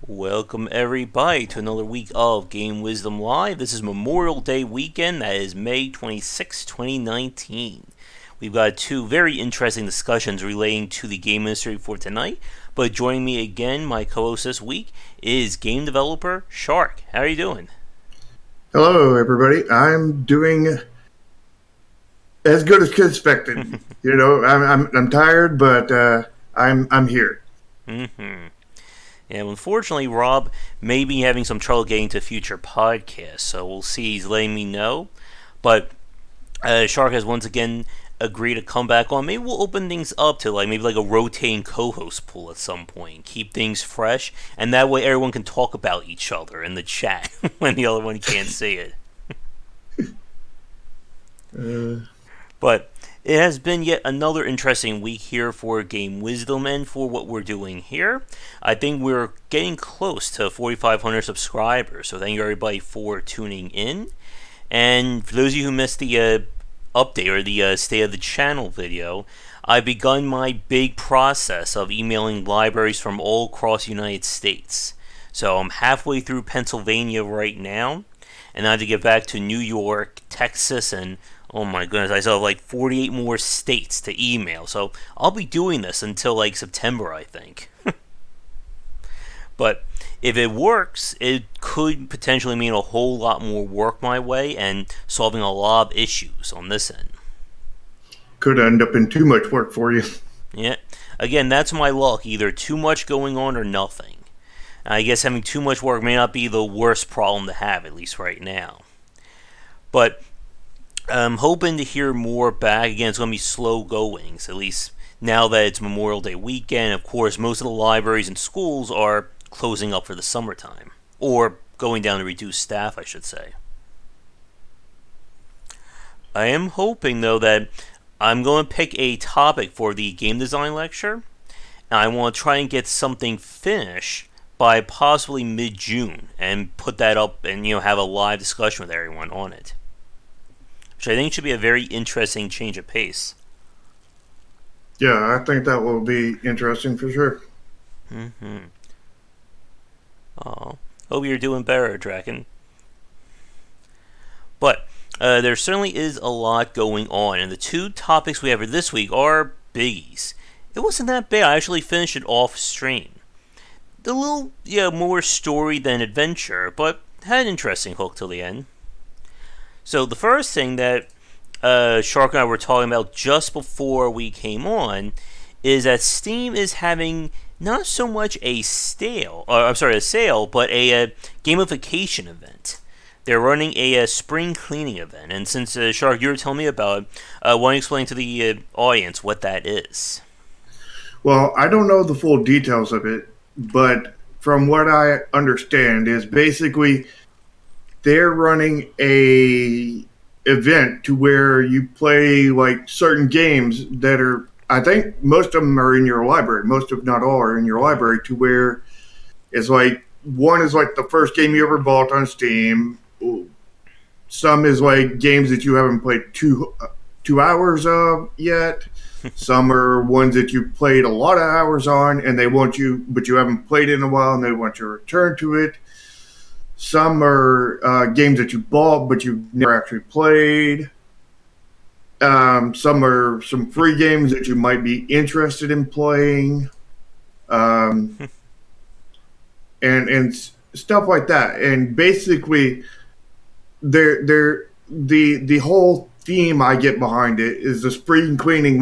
Welcome everybody to another week of Game Wisdom Live. This is Memorial Day weekend. That is May 26, 2019. We've got two very interesting discussions relating to the game industry for tonight. But joining me again, my co-host this week, is game developer Shark. How are you doing? Hello, everybody. I'm doing as good as expected. I'm tired, but I'm here. Mm-hmm. And unfortunately, Rob may be having some trouble getting to future podcasts, so we'll see. He's letting me know. But Shark has once again agreed to come back on. Maybe we'll open things up to maybe a rotating co-host pool at some point. Keep things fresh, and that way everyone can talk about each other in the chat when the other one can't see it. But it has been yet another interesting week here for Game Wisdom and for what we're doing here. I think we're getting close to 4,500 subscribers, so thank you everybody for tuning in. And for those of you who missed the update or the state of the channel video, I've begun my big process of emailing libraries from all across the United States. So I'm halfway through Pennsylvania right now, and I have to get back to New York, Texas, and oh my goodness, I still have 48 more states to email. So I'll be doing this until September, I think. But if it works, it could potentially mean a whole lot more work my way and solving a lot of issues on this end. Could end up in too much work for you. Yeah. Again, that's my luck. Either too much going on or nothing. I guess having too much work may not be the worst problem to have, at least right now. But I'm hoping to hear more back. Again, it's going to be slow goings, at least now that it's Memorial Day weekend. Of course, most of the libraries and schools are closing up for the summertime. Or going down to reduced staff, I should say. I am hoping, though, that I'm going to pick a topic for the game design lecture. And I want to try and get something finished by possibly mid-June and put that up and have a live discussion with everyone on it, which I think should be a very interesting change of pace. Yeah, I think that will be interesting for sure. Mm-hmm. Oh, hope you're doing better, Draken. But there certainly is a lot going on, and the two topics we have for this week are biggies. It wasn't that bad. I actually finished it off stream. A little, more story than adventure, but had an interesting hook till the end. So the first thing that Shark and I were talking about just before we came on is that Steam is having not so much a sale, but a gamification event. They're running a spring cleaning event, and since Shark, you were telling me about it, why don't you explain to the audience what that is? Well, I don't know the full details of it, but from what I understand is basically they're running a event to where you play certain games that are, I think most of them are in your library. Most, if not all, are in your library, to where it's one is the first game you ever bought on Steam. Some is games that you haven't played 2 hours of yet. Some are ones that you played a lot of hours on, and they want you, but you haven't played in a while, and they want you to return to it. Some are games that you bought, but you've never actually played. Some are some free games that you might be interested in playing, and stuff like that. And basically, the whole theme I get behind it is the spring cleaning,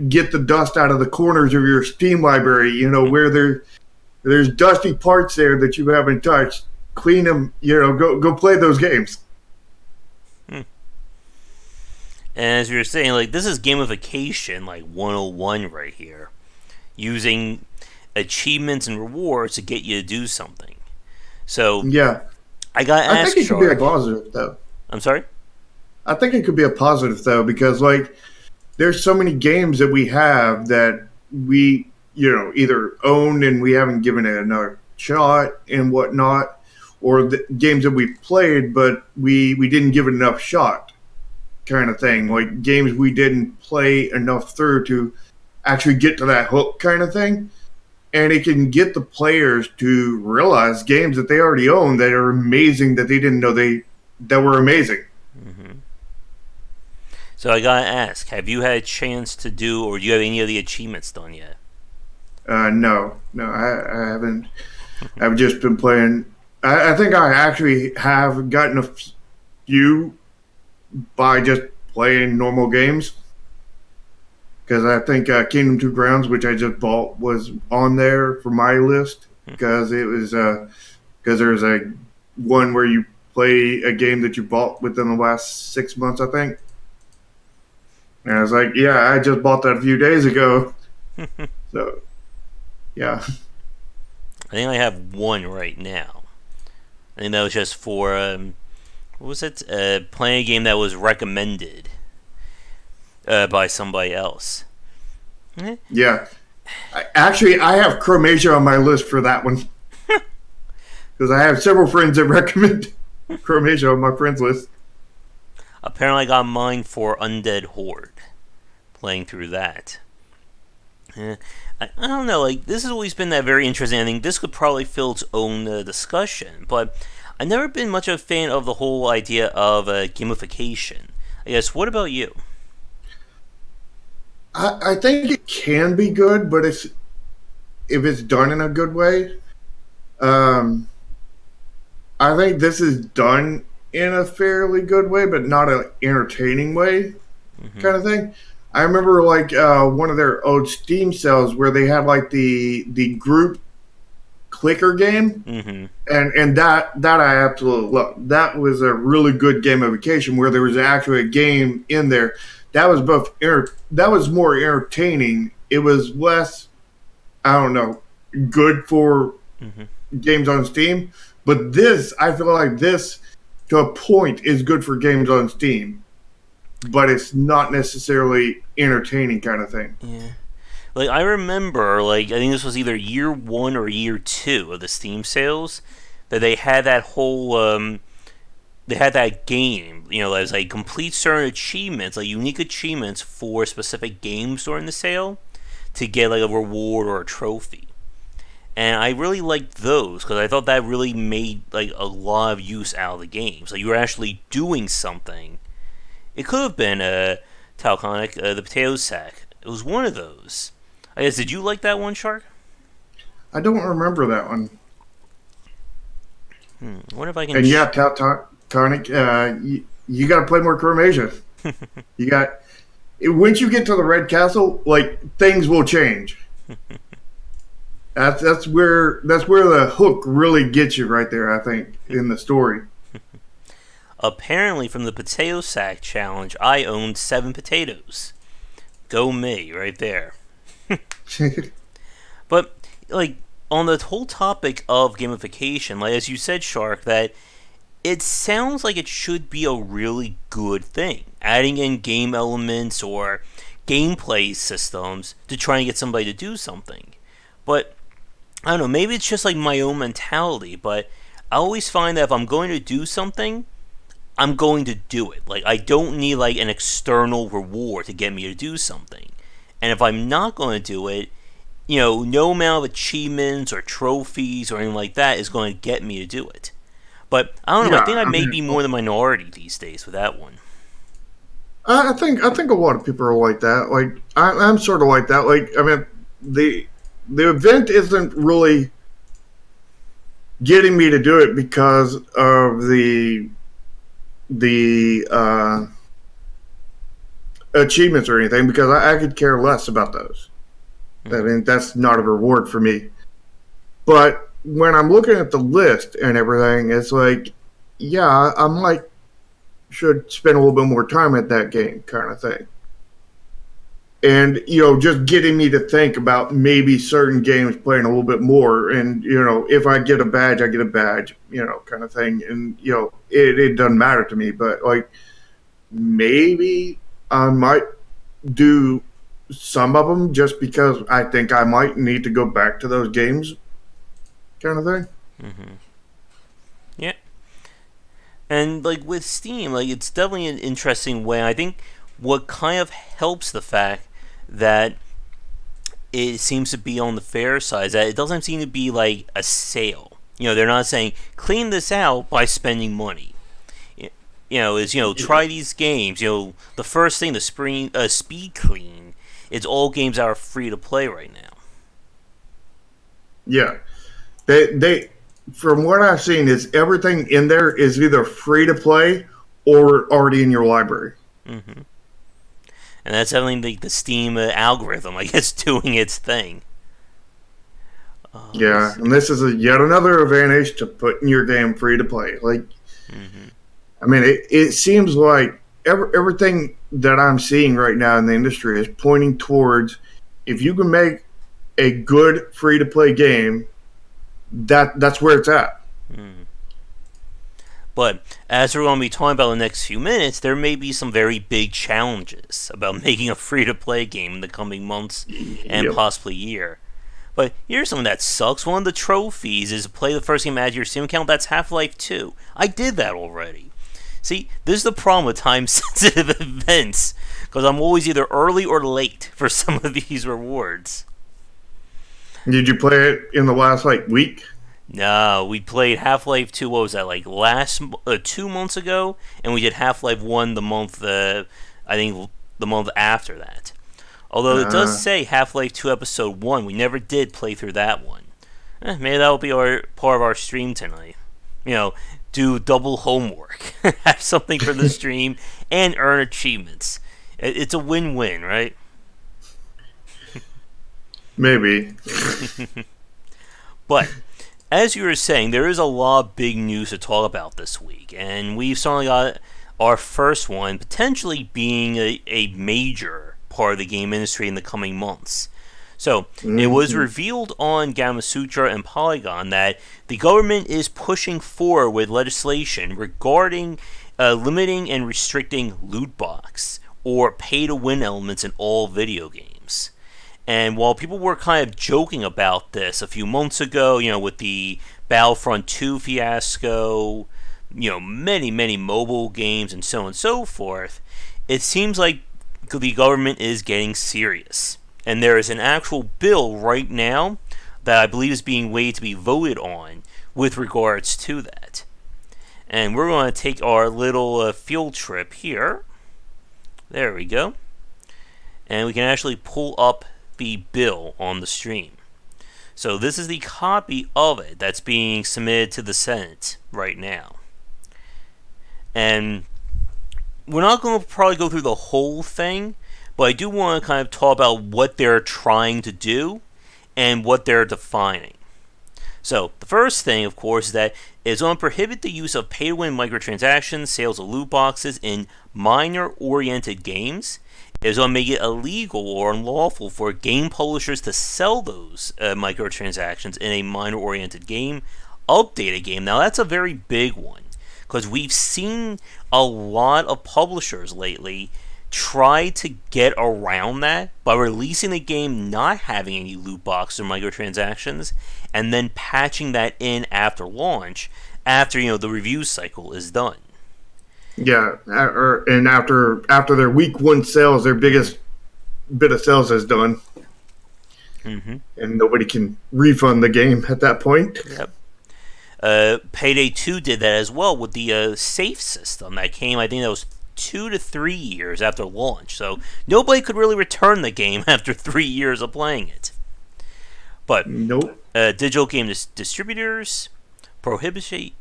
get the dust out of the corners of your Steam library, where there's dusty parts there that you haven't touched. Clean them, go play those games. And as you were saying, this is gamification 101 right here. Using achievements and rewards to get you to do something. So yeah, I got to ask, I think it could be a positive, though. I'm sorry? I think it could be a positive, though, because there's so many games that we have that we either own and we haven't given it another shot and whatnot, or the games that we played but we didn't give it enough shot, kind of thing. Like games we didn't play enough through to actually get to that hook, kind of thing. and it can get the players to realize games that they already own that are amazing that they didn't know that were amazing. Mm-hmm. So I gotta ask, have you had a chance to do, or do you have any of the achievements done yet? No, I haven't. I've just been playing. I think I actually have gotten a few by just playing normal games. Because I think Kingdom Two Grounds, which I just bought, was on there for my list because it was because there's a one where you play a game that you bought within the last 6 months, I think. And I was like, yeah, I just bought that a few days ago. So, yeah. I think I have one right now. I think that was just for what was it? Playing a game that was recommended by somebody else. Yeah. I have Chromasia on my list for that one. Because I have several friends that recommend Chromasia on my friends list. Apparently, I got mine for Undead Horde. Playing through that. I don't know, like, this has always been that very interesting. I think this could probably fill its own discussion, but I've never been much of a fan of the whole idea of gamification. I guess, what about you? I think it can be good, but if it's done in a good way, um, I think this is done in a fairly good way, but not an entertaining way, kind of thing. I remember like one of their old Steam sales where they had like the group clicker game, and that I absolutely loved. That was a really good gamification where there was actually a game in there that was that was more entertaining. It was less, I don't know, good for games on Steam, but this, I feel like this to a point is good for games on Steam, but it's not necessarily entertaining kind of thing. Yeah. Like, I remember, like, I think this was either year 1 or year 2 of the Steam sales, that they had that whole, they had that game, you know, that was like complete certain achievements, like unique achievements for specific games during the sale to get like a reward or a trophy. And I really liked those because I thought that really made like a lot of use out of the game. So you were actually doing something. It could have been Talconic, the potato sack. It was one of those. I guess, did you like that one, Shark? I don't remember that one. I wonder if I can. And yeah, Tonic, you got to play more Chromasia. You got once you get to the Red Castle, like things will change. That's where the hook really gets you right there. I think in the story. Apparently, from the potato sack challenge, I owned 7 potatoes. Go me, right there. But like on the whole topic of gamification, like as you said, Shark, that it sounds like it should be a really good thing. Adding in game elements or gameplay systems to try and get somebody to do something. But, I don't know, maybe it's just like my own mentality, but I always find that if I'm going to do something, I'm going to do it. Like, I don't need like an external reward to get me to do something. And if I'm not going to do it, you know, no amount of achievements or trophies or anything like that is going to get me to do it. But I don't know. I think I may be more the minority these days with that one. I think a lot of people are like that. Like I'm sort of like that. Like I mean, the event isn't really getting me to do it because of the achievements or anything. Because I could care less about those. I mean, that's not a reward for me. But when I'm looking at the list and everything, it's like, yeah, I might should spend a little bit more time at that game kind of thing. And, you know, just getting me to think about maybe certain games playing a little bit more. And, you know, if I get a badge, I get a badge, you know, kind of thing. And, you know, it doesn't matter to me. But, like, maybe I might do some of them just because I think I might need to go back to those games kind of thing. Yeah. And like with Steam, like it's definitely an interesting way. I think what kind of helps the fact that it seems to be on the fair side. That it doesn't seem to be like a sale. They're not saying clean this out by spending money. Try these games. The first thing, the speed clean, it's all games that are free to play right now. Yeah, they from what I've seen is everything in there is either free to play or already in your library. Mm-hmm. And that's definitely the Steam algorithm, I guess, doing its thing. Yeah, and this is yet another advantage to putting your game free to play. Mm-hmm. I mean, it seems like everything that I'm seeing right now in the industry is pointing towards if you can make a good free to play game, that's where it's at. Mm. But as we're going to be talking about in the next few minutes, there may be some very big challenges about making a free to play game in the coming months and possibly year. But here's something that sucks. One of the trophies is to play the first game, add your Steam account. That's Half-Life 2. I did that already. See, this is the problem with time-sensitive events, because I'm always either early or late for some of these rewards. Did you play it in the last week? No, we played Half-Life 2, what was that, last 2 months ago? And we did Half-Life 1 the month, I think the month after that. Although it does say Half-Life 2 Episode 1, we never did play through that one. Maybe that'll be part of our stream tonight. Do double homework, have something for the stream, and earn achievements. It's a win-win, right? Maybe. But, as you were saying, there is a lot of big news to talk about this week, and we've certainly got our first one potentially being a major part of the game industry in the coming months. So, It was revealed on Gamasutra and Polygon that the government is pushing forward with legislation regarding limiting and restricting loot box or pay-to-win elements in all video games. And while people were kind of joking about this a few months ago, with the Battlefront 2 fiasco, many, many mobile games and so on and so forth, it seems like the government is getting serious. And there is an actual bill right now that I believe is being waited to be voted on with regards to that. And we're going to take our little field trip here. There we go. And we can actually pull up the bill on the stream. So this is the copy of it that's being submitted to the Senate right now. And we're not going to probably go through the whole thing, but I do want to kind of talk about what they're trying to do and what they're defining. So, the first thing, of course, is that it's going to prohibit the use of pay-to-win microtransactions, sales of loot boxes in minor-oriented games. It's going to make it illegal or unlawful for game publishers to sell those microtransactions in a minor-oriented game, updated game. Now, that's a very big one, because we've seen a lot of publishers lately try to get around that by releasing a game not having any loot boxes or microtransactions, and then patching that in after launch, after the review cycle is done. Yeah, and after their week one sales, their biggest bit of sales is done, and nobody can refund the game at that point. Yep. Payday 2 did that as well with the safe system that came. I think that was 2 to 3 years after launch, so nobody could really return the game after 3 years of playing it. But nope. Digital game distributors, prohibition.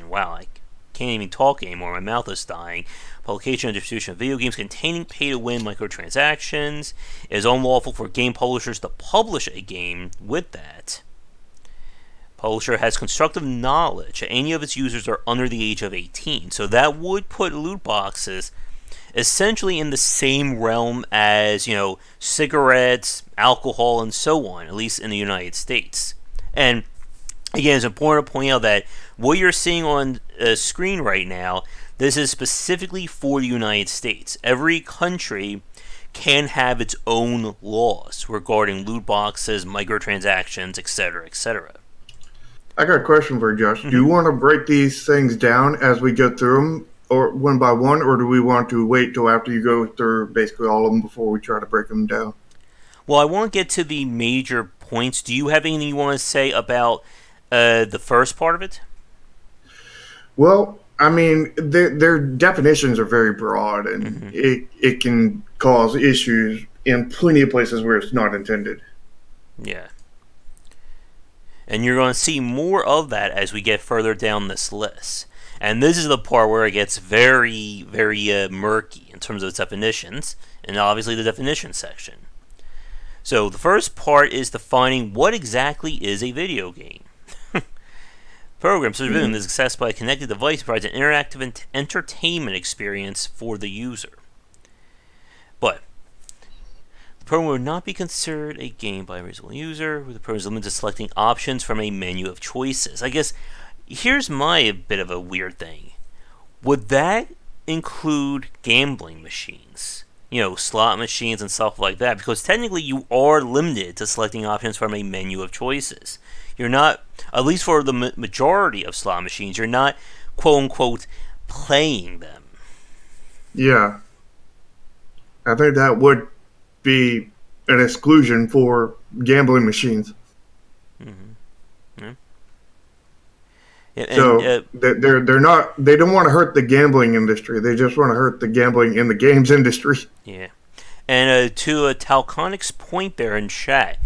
Wow, I can't even talk anymore. My mouth is dying. Publication and distribution of video games containing pay-to-win microtransactions. It is unlawful for game publishers to publish a game with that. Publisher has constructive knowledge that any of its users are under the age of 18. So that would put loot boxes essentially in the same realm as, cigarettes, alcohol, and so on, at least in the United States. And again, it's important to point out that what you're seeing on screen right now, this is specifically for the United States. Every country can have its own laws regarding loot boxes, microtransactions, etc., etc. I got a question for you, Josh. Do you want to break these things down as we go through them, or one by one, or do we want to wait till after you go through basically all of them before we try to break them down? Well, I want to get to the major points. Do you have anything you want to say about the first part of it? Well, I mean, their definitions are very broad, and Hmm. it can cause issues in plenty of places where it's not intended. Yeah. And you're going to see more of that as we get further down this list. And this is the part where it gets very, very murky in terms of its definitions, and obviously the definition section. So the first part is defining what exactly is a video game. Program such as Vim Mm. is accessed by a connected device provides an interactive entertainment experience for the user. But the program would not be considered a game by a reasonable user, with the program is limited to selecting options from a menu of choices. I guess here's my bit of a weird thing. Would that include gambling machines? You know, slot machines and stuff like that? Because technically you are limited to selecting options from a menu of choices. You're not, at least for the majority of slot machines, you're not, quote unquote, playing them. Yeah, I think that would be an exclusion for gambling machines. Mm-hmm. Yeah. And So they're not they don't want to hurt the gambling industry. They just want to hurt the gambling in the games industry. yeah. And to Talconic's point there in chat,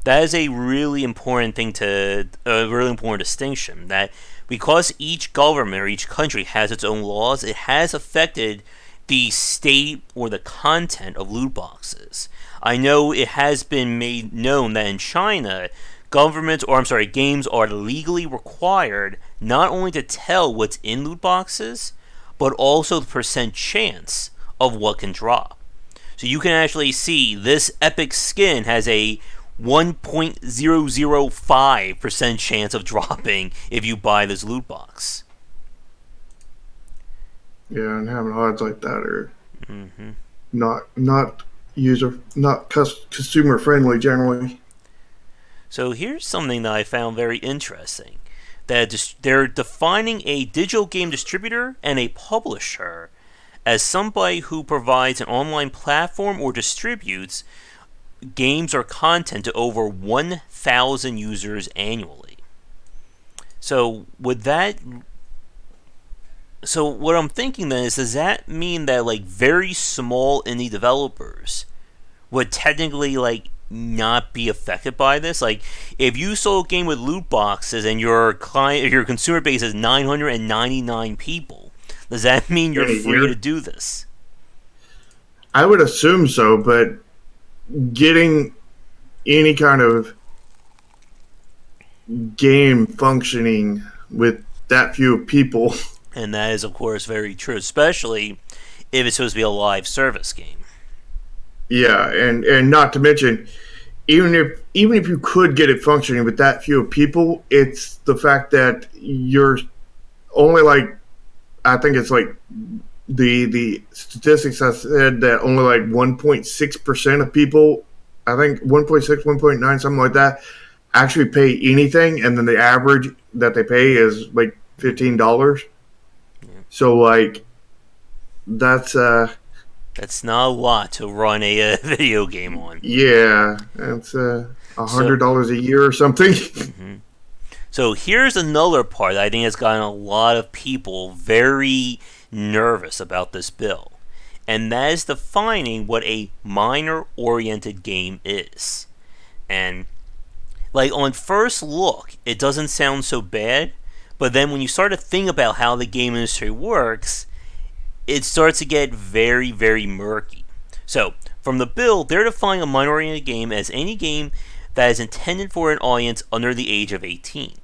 that is a really important thing to a really important distinction. That because each government or each country has its own laws, it has affected the state or the content of loot boxes. I know it has been made known that in China, governments or I'm sorry, games are legally required not only to tell what's in loot boxes, but also the percent chance of what can drop. So you can actually see this epic skin has a 1.005% chance of dropping if you buy this loot box. Yeah, and having odds like that are Hmm. not consumer friendly generally. So here's something that I found very interesting. That they're defining a digital game distributor and a publisher as somebody who provides an online platform or distributes games or content to over 1,000 users annually. So would that so what I'm thinking then is, does that mean that like very small indie developers would technically like not be affected by this? Like if you sold a game with loot boxes and your consumer base is 999 people, does that mean you're In a free to year, do this? I would assume so, but getting any kind of game functioning with that few people, And that is of course very true, especially if it's supposed to be a live service game. yeah, and not to mention, even if you could get it functioning with that few people, it's the fact that you're only like, I think it's like the statistics have said that only like 1.6% of people, I think 1.6, 1.9, something like that, actually pay anything, and then the average that they pay is like $15. Yeah. So like that's That's not a lot to run a video game on. yeah, that's So, $100 a year or something. mhm. So here's another part that I think has gotten a lot of people very nervous about this bill, and that is defining what a minor-oriented game is. And like on first look, it doesn't sound so bad, but then when you start to think about how the game industry works, it starts to get very, very murky. So, from the bill, they're defining a minor-oriented game as any game that is intended for an audience under the age of 18.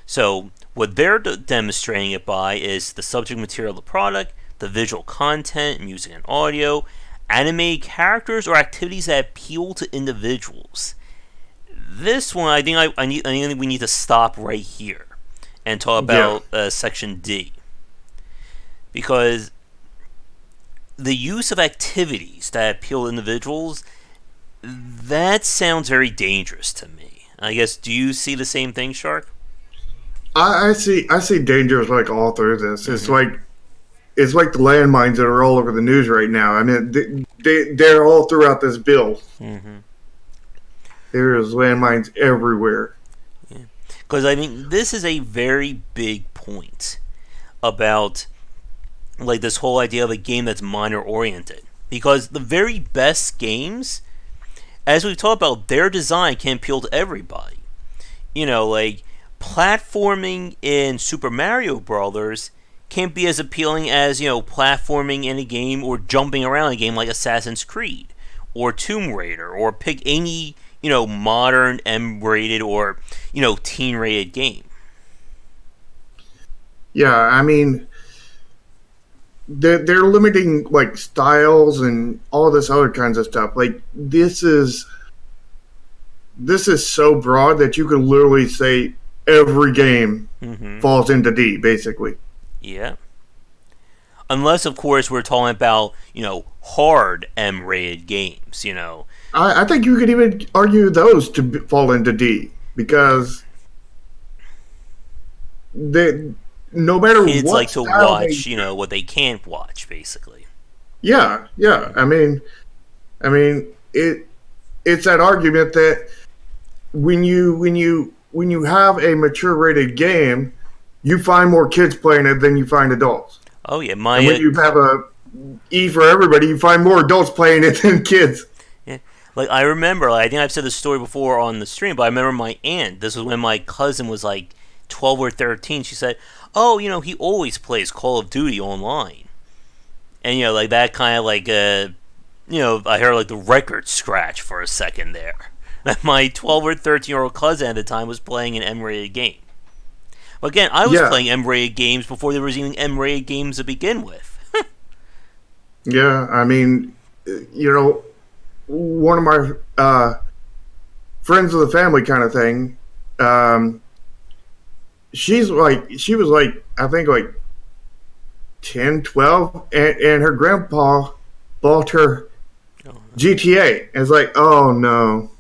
So, what they're demonstrating it by is the subject material of the product, the visual content, music and audio, animated characters, or activities that appeal to individuals. This one, I think we need to stop right here and talk Yeah, about Section D, because the use of activities that appeal to individuals, that sounds very dangerous to me. I guess, do you see the same thing, Shark? I see dangers like all through this. Mm-hmm. It's like the landmines that are all over the news right now. I mean, they're all throughout this bill. Mm-hmm. There is landmines everywhere. Because I mean, this is a very big point about like this whole idea of a game that's miner oriented. Because the very best games, as we've talked about, their design can appeal to everybody. You know, like platforming in Super Mario Brothers can't be as appealing as, you know, platforming in a game or jumping around in a game like Assassin's Creed or Tomb Raider, or pick any, you know, modern M-rated or, you know, teen-rated game. Yeah, I mean, they're limiting like styles and all this other kinds of stuff. Like this is so broad that you could literally say every game falls into D, basically. Yeah. Unless, of course, we're talking about, you know, hard M-rated games, you know. I think you could even argue those to fall into D, because no matter kids what like to style watch, you know, what they can't watch, basically. Yeah. I mean, it's that argument that when you have a mature rated game, you find more kids playing it than you find adults. Oh yeah, and when you have a E for everybody, you find more adults playing it than kids. Yeah, like I remember, like, I think I've said this story before on the stream, but I remember my aunt. This was when my cousin was like 12 or 13. She said, "Oh, you know, he always plays Call of Duty online," and you know, like that kind of like you know, I heard like the record scratch for a second there. That my 12 or 13-year-old cousin at the time was playing an M-rated game. But again, I was playing M-rated games before there was even M-rated games to begin with. Yeah, I mean, you know, one of my friends of the family kind of thing. She was like, I think like 10, 12, and her grandpa bought her GTA. And it's like, oh no.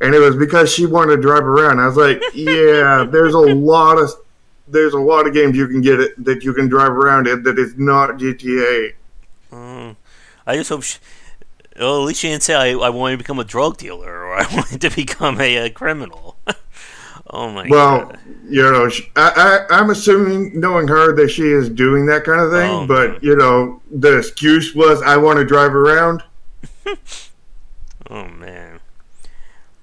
And it was because she wanted to drive around. I was like, yeah, there's a lot of games you can get it that you can drive around in that is not GTA. I just hope well, at least she didn't say I wanted to become a drug dealer or I wanted to become a criminal. Oh my god. Well, you know, I'm assuming, knowing her, that she is doing that kind of thing. But, you know, the excuse was, I want to drive around. Oh, man.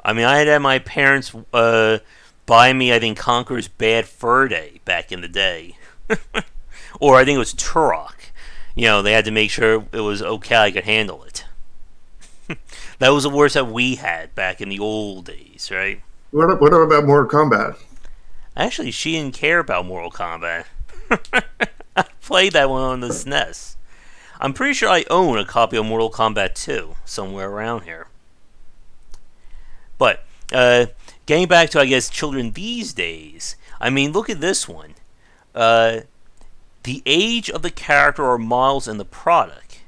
I mean, I had my parents buy me, I think, Conker's Bad Fur Day back in the day. Or I think it was Turok. You know, they had to make sure it was okay, I could handle it. That was the worst that we had back in the old days, right? What about Mortal Kombat? Actually, she didn't care about Mortal Kombat. I played that one on the SNES. I'm pretty sure I own a copy of Mortal Kombat 2 somewhere around here. But, getting back to, I guess, children these days, I mean, look at this one. The age of the character or models in the product.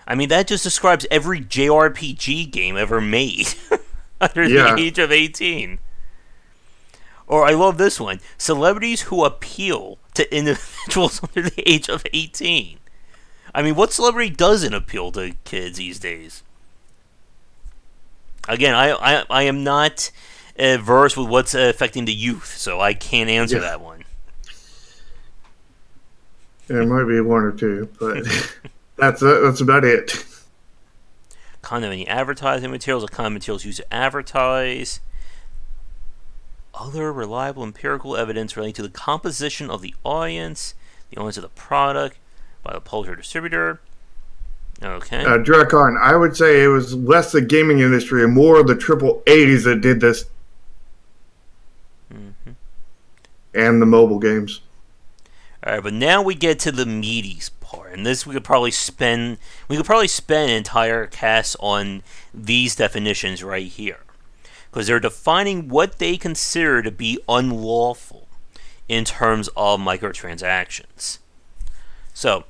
I mean, that just describes every JRPG game ever made. Under the age of 18. Or I love this one. Celebrities who appeal to individuals under the age of 18. I mean, what celebrity doesn't appeal to kids these days? Again, I am not versed with what's affecting the youth, so I can't answer that one. There might be one or two, but that's about it. Kind of any advertising materials or kind of materials used to advertise. Other reliable empirical evidence relating to the composition of the audience of the product by the publisher distributor. Okay. Drakon, I would say it was less the gaming industry and more the AAA that did this. And the mobile games. Alright, but now we get to the meaty part, and this we could probably spend an entire cast on these definitions right here, because they're defining what they consider to be unlawful in terms of microtransactions. So,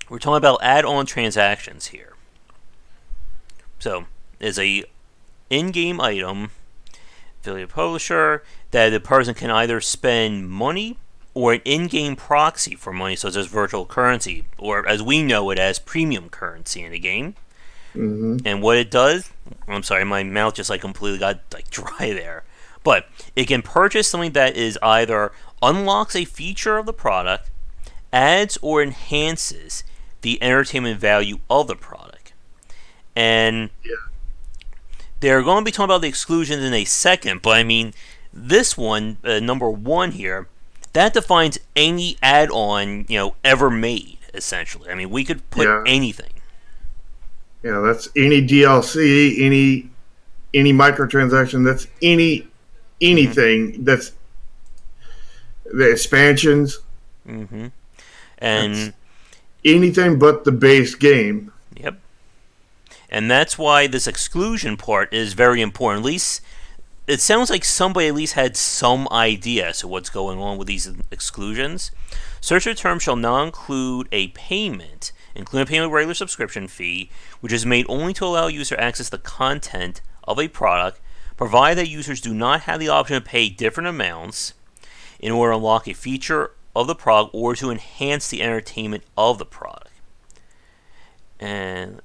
we're talking about add-on transactions here. So, there's a in-game item, affiliate publisher, that the person can either spend money or an in-game proxy for money, such as virtual currency, or as we know it as premium currency in a game, Mm-hmm. And what it does, I'm sorry, my mouth just like completely got like dry there. But it can purchase something that is either unlocks a feature of the product, adds or enhances the entertainment value of the product. And they're going to be talking about the exclusions in a second, but I mean, this one, number one here, that defines any add-on ever made. Essentially, I mean, we could put Yeah. anything. Yeah, that's any DLC, any microtransaction. That's anything. That's the expansions. Mm-hmm. That's And anything but the base game. yep, and that's why this exclusion part is very important. At least it sounds like somebody at least had some idea as to what's going on with these exclusions. Search term shall not include a payment, including a payment of regular subscription fee, which is made only to allow user access to the content of a product, provided that users do not have the option to pay different amounts in order to unlock a feature of the product or to enhance the entertainment of the product. And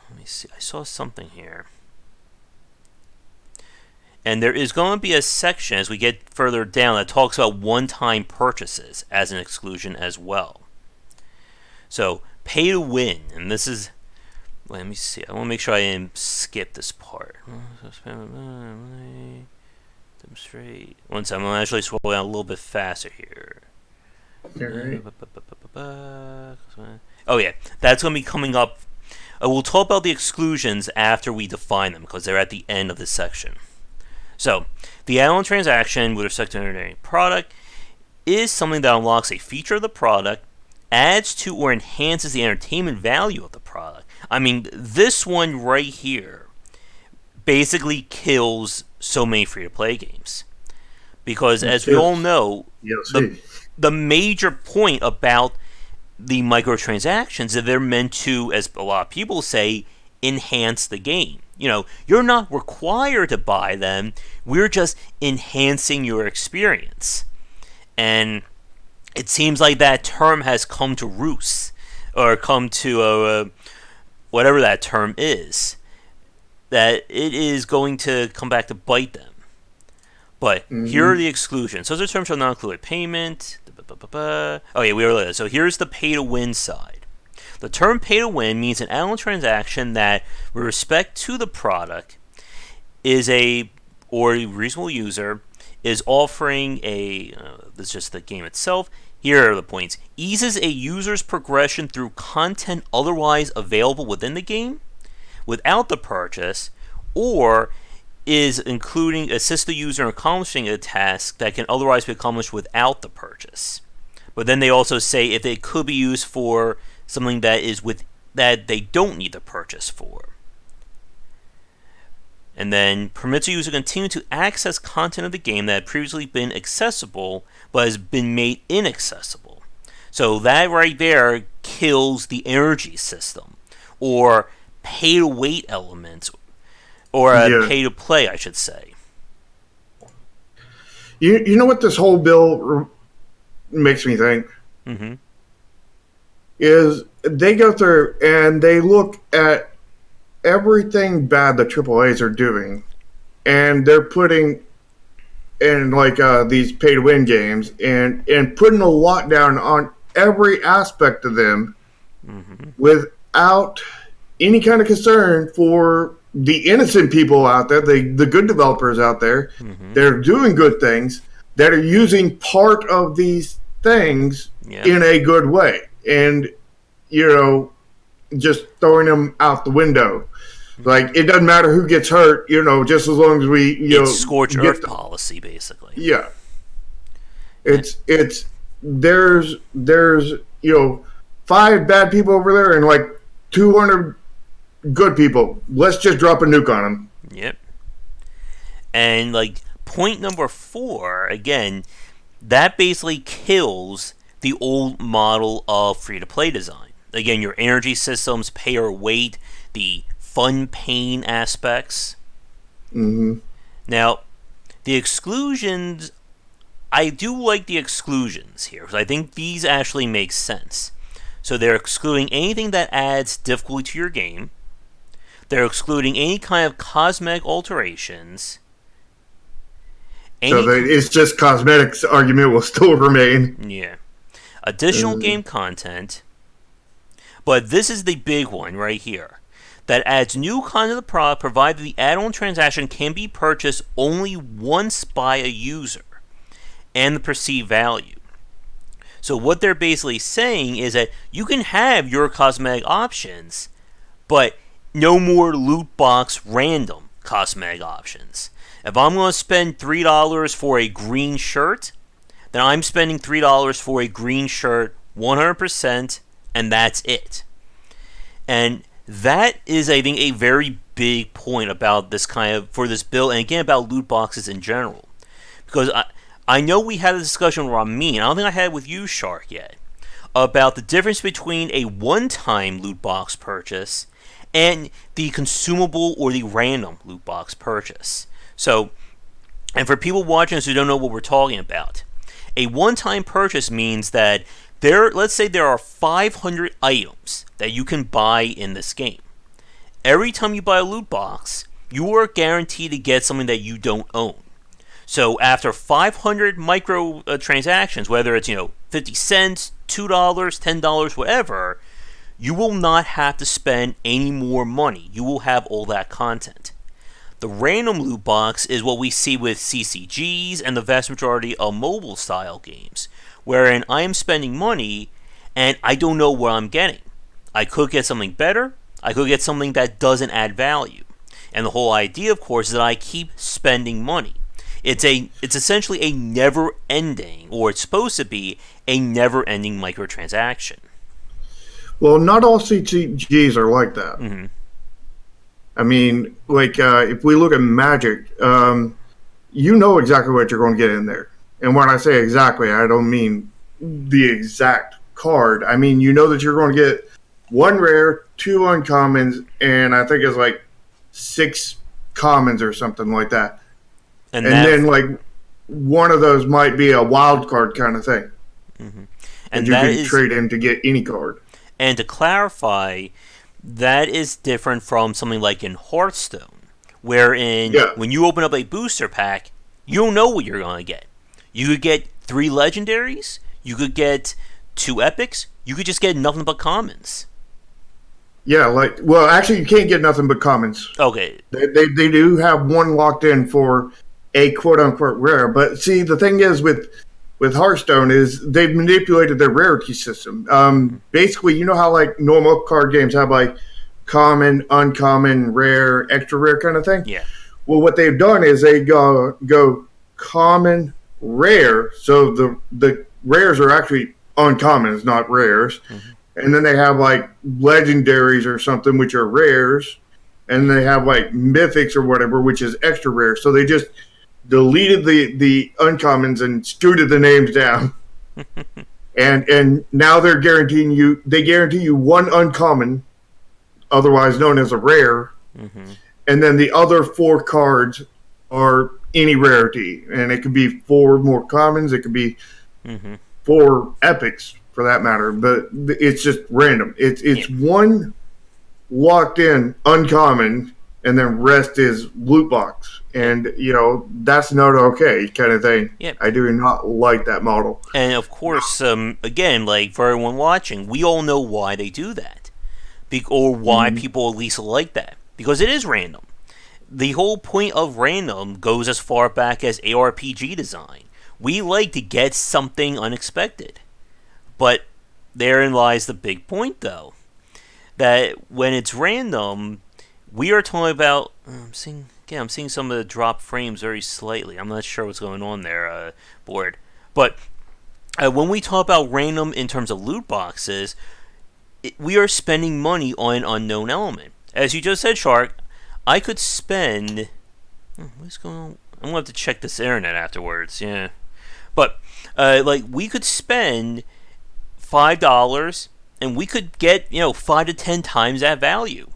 let me see, I saw something here. And there is going to be a section as we get further down that talks about one-time purchases as an exclusion as well. So, pay to win, and this is, let me see, I want to make sure I didn't skip this part. Demonstrate. One second, I'm going to actually scroll down a little bit faster here. Right. Oh yeah, that's going to be coming up. We'll talk about the exclusions after we define them because they're at the end of this section. So, the add-on transaction with respect to an entertainment product is something that unlocks a feature of the product, adds to or enhances the entertainment value of the product. I mean, this one right here basically kills so many free-to-play games. Because as we all know, the major point about the microtransactions is that they're meant to, as a lot of people say, enhance the game. You're not required to buy them. We're just enhancing your experience. And it seems like that term has come to roost, or come to whatever that term is, that it is going to come back to bite them. But here are the exclusions. So the term shall not include payment. Oh yeah, we already. So here's the pay to win side. The term pay to win means an add-on transaction that, with respect to the product, is a reasonable user is offering a. This is just the game itself. Here are the points. Eases a user's progression through content otherwise available within the game, without the purchase, or is including assist the user in accomplishing a task that can otherwise be accomplished without the purchase. But then they also say if it could be used for something that they don't need the purchase for. And then permits a user to continue to access content of the game that had previously been accessible but has been made inaccessible. So that right there kills the energy system, or pay to wait elements, or pay to play, I should say. You know what this whole bill makes me think? Mm-hmm. Is they go through and they look at everything bad the AAAs are doing, and they're putting in like these pay-to-win games and putting a lockdown on every aspect of them without any kind of concern for the innocent people out there, the good developers out there that are doing good things, that are using part of these things in a good way, and just throwing them out the window. Like, it doesn't matter who gets hurt, just as long as we it's scorched earth policy, basically. Yeah, it's there's 5 bad people over there and like 200 good people. Let's just drop a nuke on them. Yep. And like point number 4, again, that basically kills the old model of free-to-play design. Again, your energy systems, pay or wait, the fun pain aspects. Now, the exclusions, I do like the exclusions here, because I think these actually make sense. So they're excluding anything that adds difficulty to your game, They're excluding any kind of cosmetic alterations. So it's just cosmetics argument will still remain. Yeah. Additional game content. But this is the big one right here. That adds new content to the product provided the add-on transaction can be purchased only once by a user and the perceived value. So what they're basically saying is that you can have your cosmetic options, but no more loot box random cosmetic options. If I'm going to spend $3 for a green shirt, then I'm spending $3 for a green shirt 100%, and that's it. And that is, I think, a very big point about this kind of, for this bill, and again about loot boxes in general. Because I know we had a discussion with Ramin, I don't think I had it with you, Shark, yet, about the difference between a one-time loot box purchase and the consumable or the random loot box purchase. So, and for people watching us who don't know what we're talking about, a one-time purchase means that let's say there are 500 items that you can buy in this game. Every time you buy a loot box, you are guaranteed to get something that you don't own. So after 500 micro transactions, whether it's 50 cents, $2, $10, whatever, you will not have to spend any more money. You will have all that content. The random loot box is what we see with CCGs and the vast majority of mobile style games, wherein I am spending money and I don't know what I'm getting. I could get something better, I could get something that doesn't add value. And the whole idea, of course, is that I keep spending money. It's essentially a never-ending, or it's supposed to be a never-ending microtransaction. Well, not all CCGs are like that. Mm-hmm. I mean, like, if we look at Magic, you know exactly what you're going to get in there. And when I say exactly, I don't mean the exact card. I mean, you know that you're going to get 1 rare, 2 uncommons, and I think it's like 6 commons or something like that. And then, like, one of those might be a wild card kind of thing. Mm-hmm. And you can trade in to get any card. And to clarify, that is different from something like in Hearthstone, wherein when you open up a booster pack, you don't know what you're going to get. You could get 3 legendaries, you could get 2 epics, you could just get nothing but commons. Yeah, well, actually, you can't get nothing but commons. Okay. They do have one locked in for a quote-unquote rare. But see, the thing is with Hearthstone is they've manipulated their rarity system. Basically, you know how like normal card games have like common, uncommon, rare, extra rare kind of thing? Yeah. Well, what they've done is they go common, rare. So the rares are actually uncommons, not rares. Mm-hmm. And then they have like legendaries or something, which are rares. And they have like mythics or whatever, which is extra rare. So they just deleted the uncommons and scooted the names down. and now they guarantee you 1 uncommon, otherwise known as a rare. Mm-hmm. And then the other 4 cards are any rarity. And it could be 4 more commons, it could be 4 epics for that matter, but it's just random. It's 1 locked in uncommon, and then rest is loot box, and that's not okay kind of thing. Yep. I do not like that model. And of course, again, like for everyone watching, we all know why they do that, or why people at least like that, because it is random. The whole point of random goes as far back as ARPG design. We like to get something unexpected. But therein lies the big point, though, that when it's random, we are talking about. I'm seeing some of the drop frames very slightly. I'm not sure what's going on there, board. But when we talk about random in terms of loot boxes, we are spending money on an unknown element. As you just said, Shark, I could spend. What's going on? I'm gonna have to check this internet afterwards. Yeah, but we could spend $5, and we could get 5 to 10 times that value.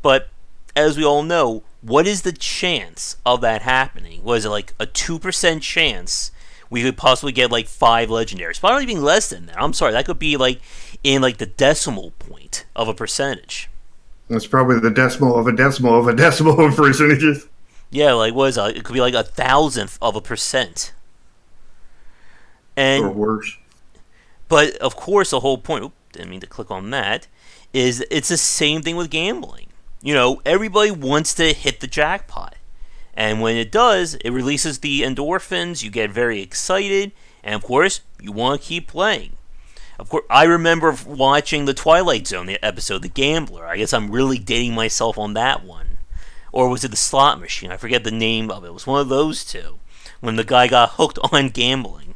But as we all know, what is the chance of that happening? Was it like a 2% chance we could possibly get like 5 legendaries? Probably even less than that. I'm sorry, that could be like in like the decimal point of a percentage. It's probably the decimal of a decimal of a decimal of percentages. Yeah, like what is that? It could be like 1,000th of a %. Or And worse. but of course, the whole point. Oops, didn't mean to click on that. Is it's the same thing with gambling. Everybody wants to hit the jackpot, and when it does, it releases the endorphins. You get very excited, and of course, you want to keep playing. Of course, I remember watching the Twilight Zone episode, The Gambler. I guess I'm really dating myself on that one. Or was it the slot machine? I forget the name of it. It was one of those two. When the guy got hooked on gambling.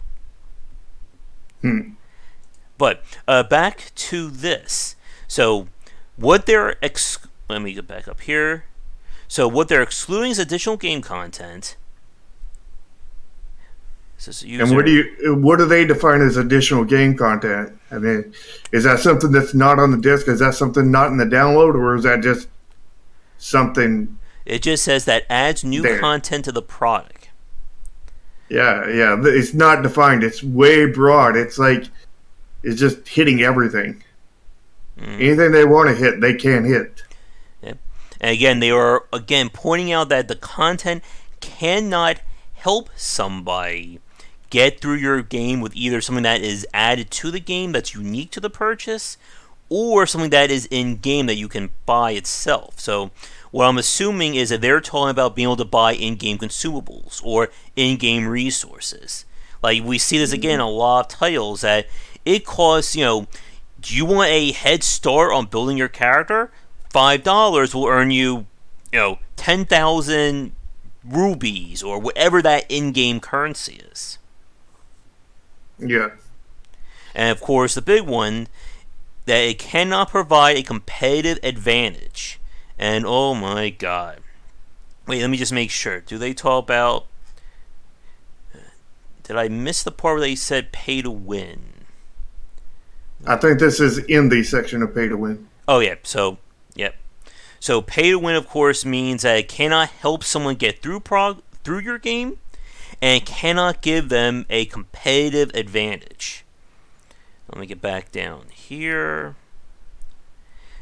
But back to this. So, what they're let me get back up here. So, what they're excluding is additional game content. And what do they define as additional game content? I mean, is that something that's not on the disc? Is that something not in the download, or is that just something? It just says that adds new content to the product. Yeah. It's not defined. It's way broad. It's just hitting everything. Anything they want to hit, they can hit. Yep. And again, they are pointing out that the content cannot help somebody get through your game with either something that is added to the game that's unique to the purchase, or something that is in game that you can buy itself. So what I'm assuming is that they're talking about being able to buy in-game consumables or in-game resources. Like we see this again in a lot of titles that it costs, do you want a head start on building your character? $5 will earn you, 10,000 rubies or whatever that in-game currency is. Yeah. And of course, the big one, that it cannot provide a competitive advantage. And oh my god. Wait, let me just make sure. Do they talk about... Did I miss the part where they said pay to win? I think this is in the section of pay to win. Oh, yeah. So, yep. So, pay to win, of course, means that it cannot help someone get through your game, and it cannot give them a competitive advantage. Let me get back down here.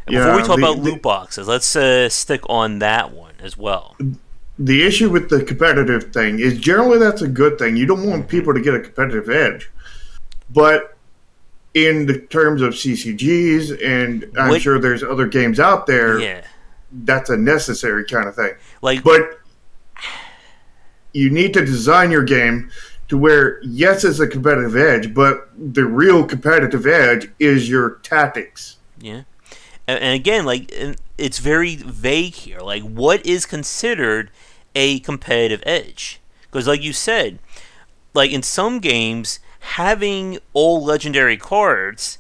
And before we talk about loot boxes, let's stick on that one as well. The issue with the competitive thing is generally that's a good thing. You don't want people to get a competitive edge. But in the terms of CCGs, and I'm sure there's other games out there, that's a necessary kind of thing. But you need to design your game to where, yes, it's a competitive edge, but the real competitive edge is your tactics. Yeah. And again, it's very vague here. What is considered a competitive edge? Because like you said, in some games, having all legendary cards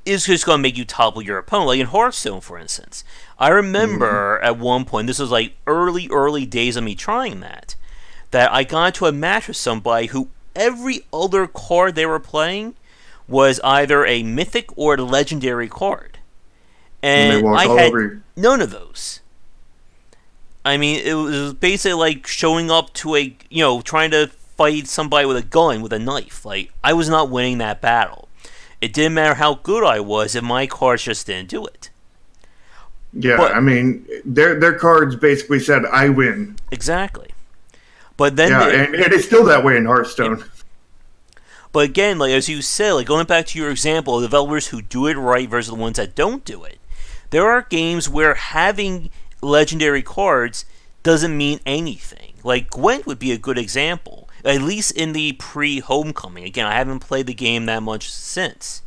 is just going to make you topple your opponent. Like in Hearthstone, for instance. I remember at one point, this was early days of me trying that I got into a match with somebody who every other card they were playing was either a mythic or a legendary card. And I had none of those. I mean, it was basically like showing up to trying to fight somebody with a gun, with a knife. I was not winning that battle. It didn't matter how good I was if my cards just didn't do it. Yeah, I mean, their cards basically said, I win. Exactly. But then... Yeah, and it's still that way in Hearthstone. Yeah. But again, as you said, going back to your example of developers who do it right versus the ones that don't do it, there are games where having legendary cards doesn't mean anything. Gwent would be a good example, at least in the pre-Homecoming. Again, I haven't played the game that much since.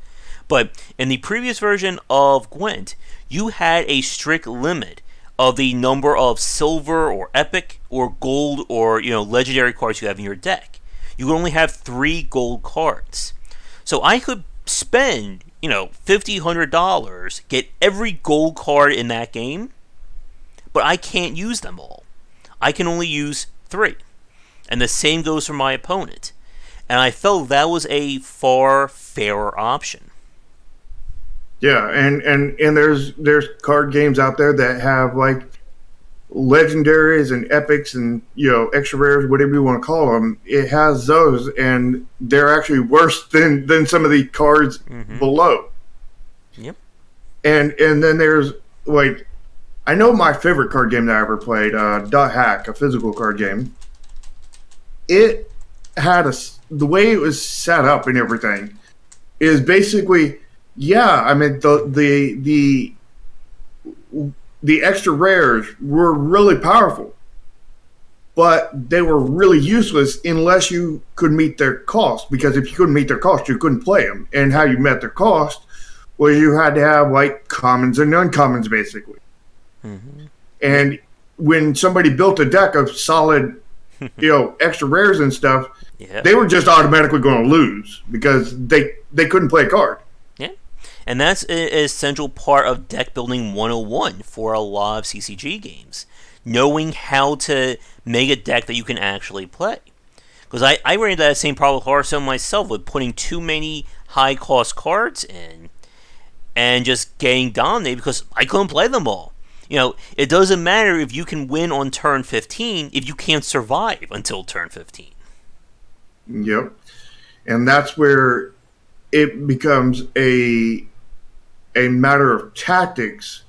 But in the previous version of Gwent, you had a strict limit of the number of silver or epic or gold or legendary cards you have in your deck. You could only have 3 gold cards. So I could spend $50, $100, get every gold card in that game, but I can't use them all. I can only use 3. And the same goes for my opponent. And I felt that was a far fairer option. Yeah, and there's card games out there that have legendaries and epics and extra rares, whatever you want to call them. It has those, and they're actually worse than some of the cards below. Yep. And then there's I know my favorite card game that I ever played, Dot Hack, a physical card game. It had the way it was set up and everything is basically, yeah. I mean, the extra rares were really powerful, but they were really useless unless you could meet their cost. Because if you couldn't meet their cost, you couldn't play them. And how you met their cost was you had to have like commons and uncommons, basically. Mm-hmm. And when somebody built a deck of solid, extra rares and stuff, they were just automatically going to lose because they couldn't play a card. Yeah, and that's an essential part of deck building 101 for a lot of CCG games. Knowing how to make a deck that you can actually play. Because I ran into that same problem with Hearthstone myself with putting too many high-cost cards in and just getting dominated because I couldn't play them all. It doesn't matter if you can win on turn 15 if you can't survive until turn 15. Yep. And that's where it becomes a matter of tactics.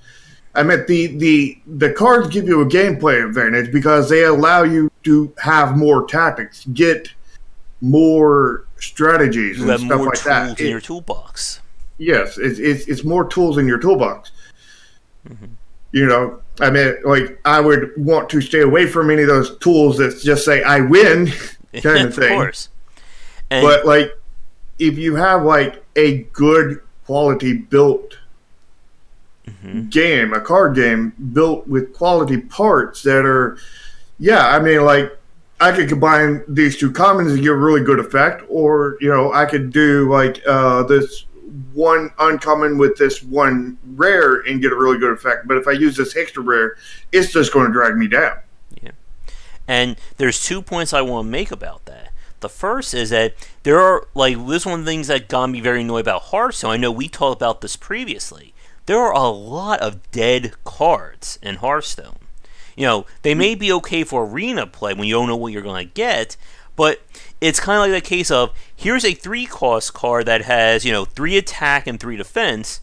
I mean, the cards give you a gameplay advantage because they allow you to have more tactics, get more strategies, and stuff like that. You have more tools in your toolbox. Yes, it's more tools in your toolbox. Mm-hmm. I mean, like, I would want to stay away from any of those tools that just say, I win, kind of thing. Of course. But, like, if you have, like, a good quality built game, a card game built with quality parts that are, I mean, like, I could combine these two commons and get a really good effect, or, I could do, like, this one uncommon with this one rare and get a really good effect. But if I use this extra rare, it's just going to drag me down. Yeah. And there's 2 points I want to make about that. The first is that there are, like, this is one of the things that got me very annoyed about Hearthstone. I know we talked about this previously. There are a lot of dead cards in Hearthstone. They may be okay for arena play when you don't know what you're going to get, but it's kind of like the case of, here's a 3-cost card that has, 3 attack and 3 defense.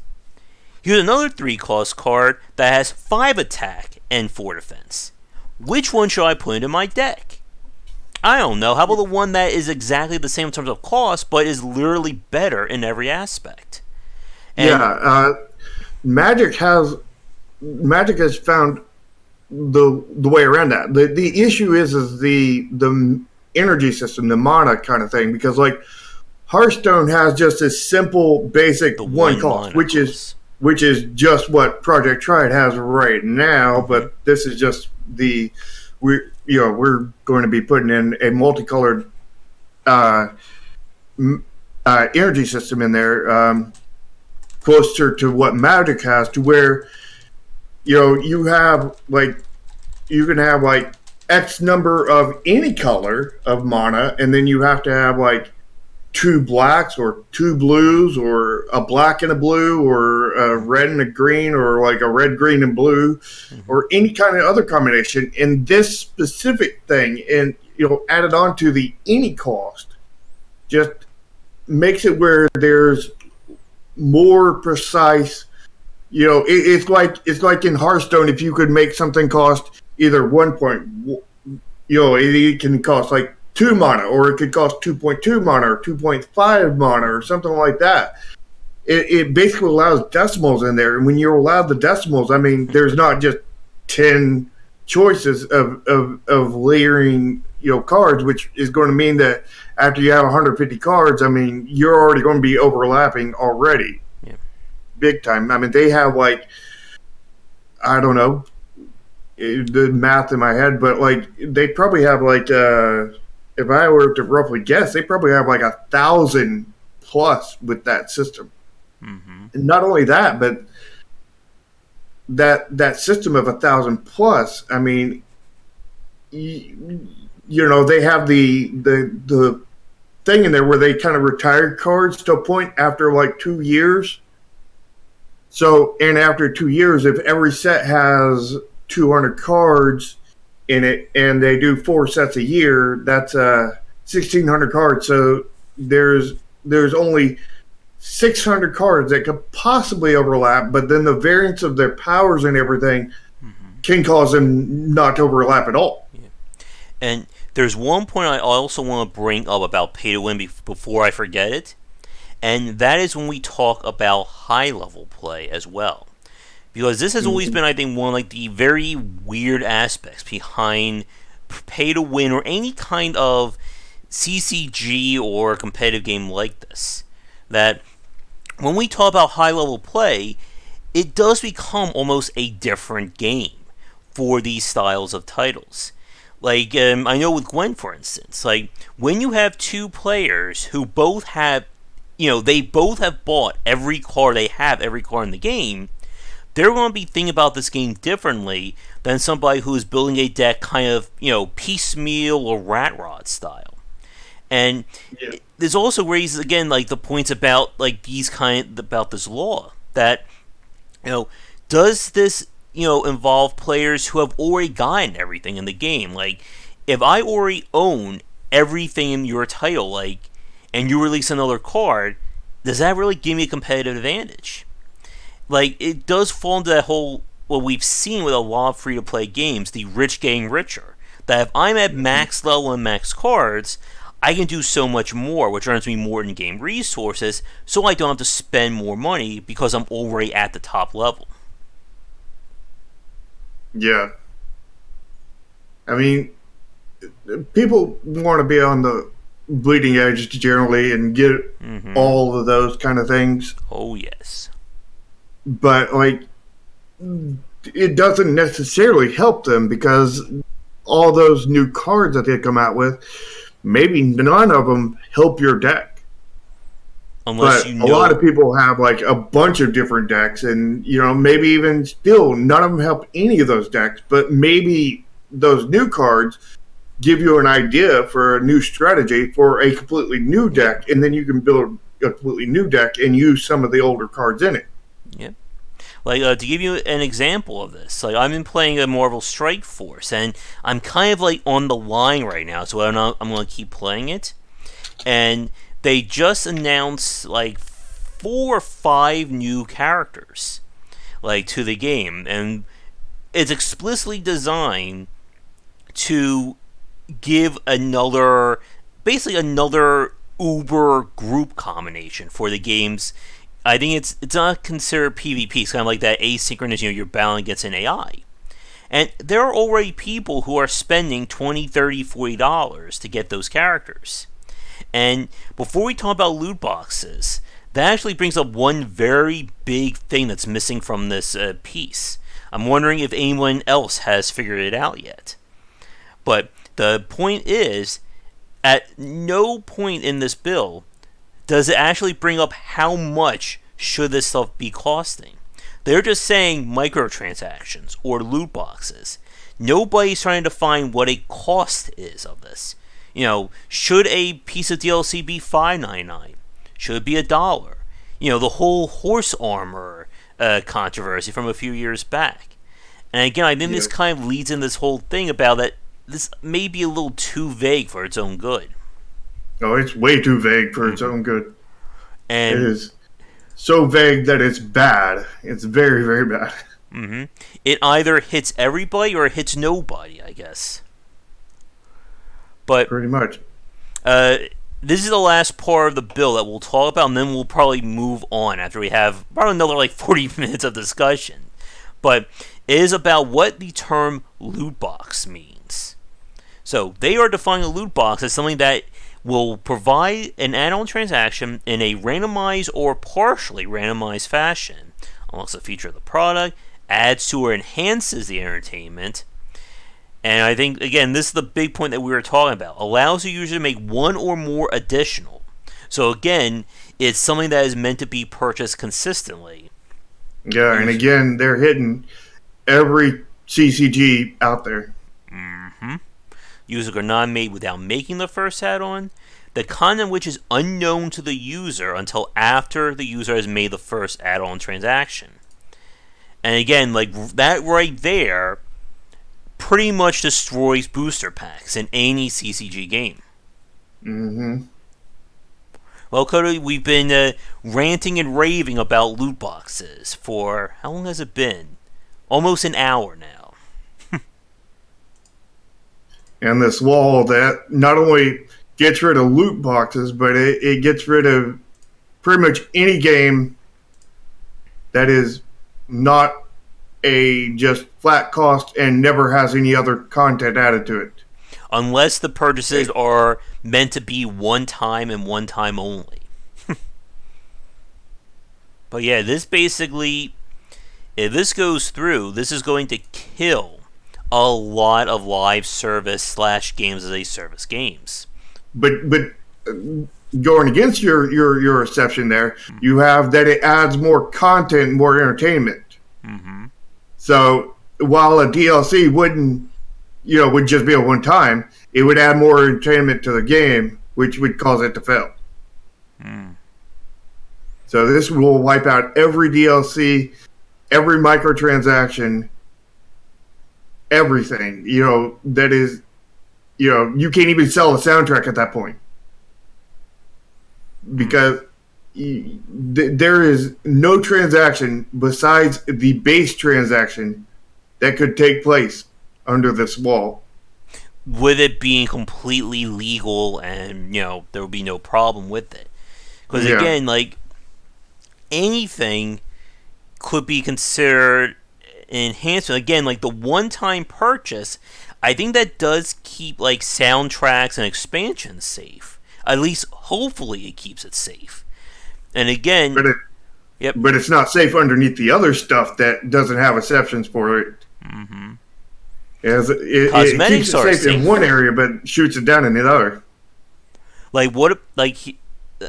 Here's another 3-cost card that has 5 attack and 4 defense. Which one should I put into my deck? I don't know. How about the one that is exactly the same in terms of cost, but is literally better in every aspect? Magic has found the way around that. The issue is the energy system, the mana kind of thing, because like Hearthstone has just a simple basic one cost, which is just what Project Triad has right now, but this is just we're going to be putting in a multicolored energy system in there, closer to what Magic has, to where you have like, you can have like X number of any color of mana, and then you have to have like 2 blacks or 2 blues, or a black and a blue, or a red and a green, or like a red, green, and blue, or any kind of other combination. And this specific thing, and added on to the any cost, just makes it where there's more precise. It's like in Hearthstone, if you could make something cost either 1 point, it can cost like 2 mana, or it could cost 2.2 mana, or 2.5 mana, or something like that. It basically allows decimals in there, and when you're allowed the decimals, I mean, there's not just 10 choices of layering cards, which is going to mean that after you have 150 cards, I mean, you're already going to be overlapping already. Yeah. Big time. I mean, they have like, I don't know the math in my head, but like they probably have like, if I were to roughly guess, they probably have like 1,000 plus with that system. Mm-hmm. And not only that, but that system of 1,000 plus, I mean, they have the thing in there where they kind of retire cards to a point after like 2 years. So, and after 2 years, if every set has 200 cards in it, and they do 4 sets a year, that's 1,600 cards. So there's only 600 cards that could possibly overlap, but then the variance of their powers and everything can cause them not to overlap at all. Yeah. And there's one point I also want to bring up about pay to win before I forget it, and that is when we talk about high level play as well. Because this has always been, I think, one of like the very weird aspects behind pay to win or any kind of CCG or competitive game like this. That when we talk about high level play, it does become almost a different game for these styles of titles. Like, I know with Gwen, for instance, like, when you have two players who both have, they both have bought every card they have, every card in the game, they're going to be thinking about this game differently than somebody who is building a deck kind of, piecemeal or rat rod style. And there's also raises, again, like, the points about, like, about this law, that, does this involve players who have already gotten everything in the game? Like, if I already own everything in your title, like, and you release another card, does that really give me a competitive advantage? Like, it does fall into that whole, what we've seen with a lot of free-to-play games, the rich getting richer. That if I'm at max level and max cards, I can do so much more, which earns me more in-game resources, so I don't have to spend more money because I'm already at the top level. Yeah. I mean, people want to be on the bleeding edge generally and get all of those kind of things. Oh, yes. But, like, it doesn't necessarily help them because all those new cards that they come out with, maybe none of them help your deck. Unless but a lot of people have like a bunch of different decks, and maybe even still none of them help any of those decks. But maybe those new cards give you an idea for a new strategy for a completely new deck, and then you can build a completely new deck and use some of the older cards in it. Yeah. Like, to give you an example of this, like, I've been playing a Marvel Strike Force, and I'm kind of, like, on the line right now, so I'm going to keep playing it. And they just announced, like, 4 or 5 new characters, like, to the game. And it's explicitly designed to give basically another uber group combination for the game's. I think it's not considered PvP. It's kind of like that asynchronous, you're battling against an AI. And there are already people who are spending $20, $30, $40 to get those characters. And before we talk about loot boxes, that actually brings up one very big thing that's missing from this piece. I'm wondering if anyone else has figured it out yet. But the point is, at no point in this bill does it actually bring up how much should this stuff be costing. They're just saying microtransactions or loot boxes. Nobody's trying to find what a cost is of this. Should a piece of DLC be $5.99? Should it be $1? The whole horse armor controversy from a few years back. And again, I think this kind of leads in this whole thing about that this may be a little too vague for its own good. No, it's way too vague for its own good. And it is so vague that it's bad. It's very, very bad. Mm-hmm. It either hits everybody or it hits nobody, I guess. But pretty much. This is the last part of the bill that we'll talk about, and then we'll probably move on after we have probably another 40 minutes of discussion. But it is about what the term loot box means. So they are defining a loot box as something that will provide an add-on transaction in a randomized or partially randomized fashion, unless a feature of the product adds to or enhances the entertainment. And I think, again, this is the big point that we were talking about. Allows the user to make one or more additional. So again, it's something that is meant to be purchased consistently. Yeah, and again, they're hitting every CCG out there. Mm-hmm. Users are not made without making the first add-on, the content which is unknown to the user until after the user has made the first add-on transaction. And again, that right there pretty much destroys booster packs in any CCG game. Mm-hmm. Well, Cody, we've been ranting and raving about loot boxes for, how long has it been? Almost an hour now. and this wall that not only gets rid of loot boxes, but it gets rid of pretty much any game that is not a just flat cost and never has any other content added to it. Unless the purchases are meant to be one time and one time only. But yeah, this basically, if this goes through, this is going to kill a lot of live service / games as a service games. But going against your exception there, you have that it adds more content, more entertainment. Mm-hmm. So while a DLC would just be a one time, it would add more entertainment to the game, which would cause it to fail. Mm. So this will wipe out every DLC, every microtransaction, everything. That is, you can't even sell a soundtrack at that point. Because there is no transaction besides the base transaction that could take place under this wall. With it being completely legal and, there would be no problem with it. Because, again, anything could be considered an enhancement. Again, the one-time purchase, I think that does keep, soundtracks and expansions safe. At least, hopefully, it keeps it safe. And again, but it's not safe underneath the other stuff that doesn't have exceptions for it. Mm-hmm. It keeps it safe in one area, but shoots it down in the other.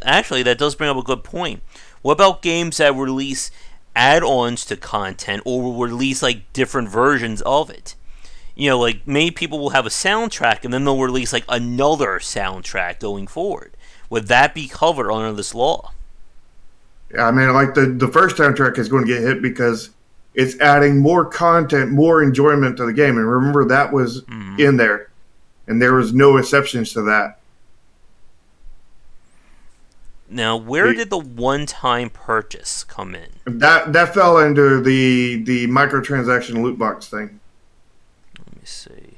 Actually, that does bring up a good point. What about games that release add-ons to content or will release different versions of it? Many people will have a soundtrack and then they'll release another soundtrack going forward. Would that be covered under this law? I mean, the first soundtrack is going to get hit because it's adding more content, more enjoyment to the game. And remember, that was in there. And there was no exceptions to that. Now, where did the one-time purchase come in? That fell into the microtransaction loot box thing. Let me see.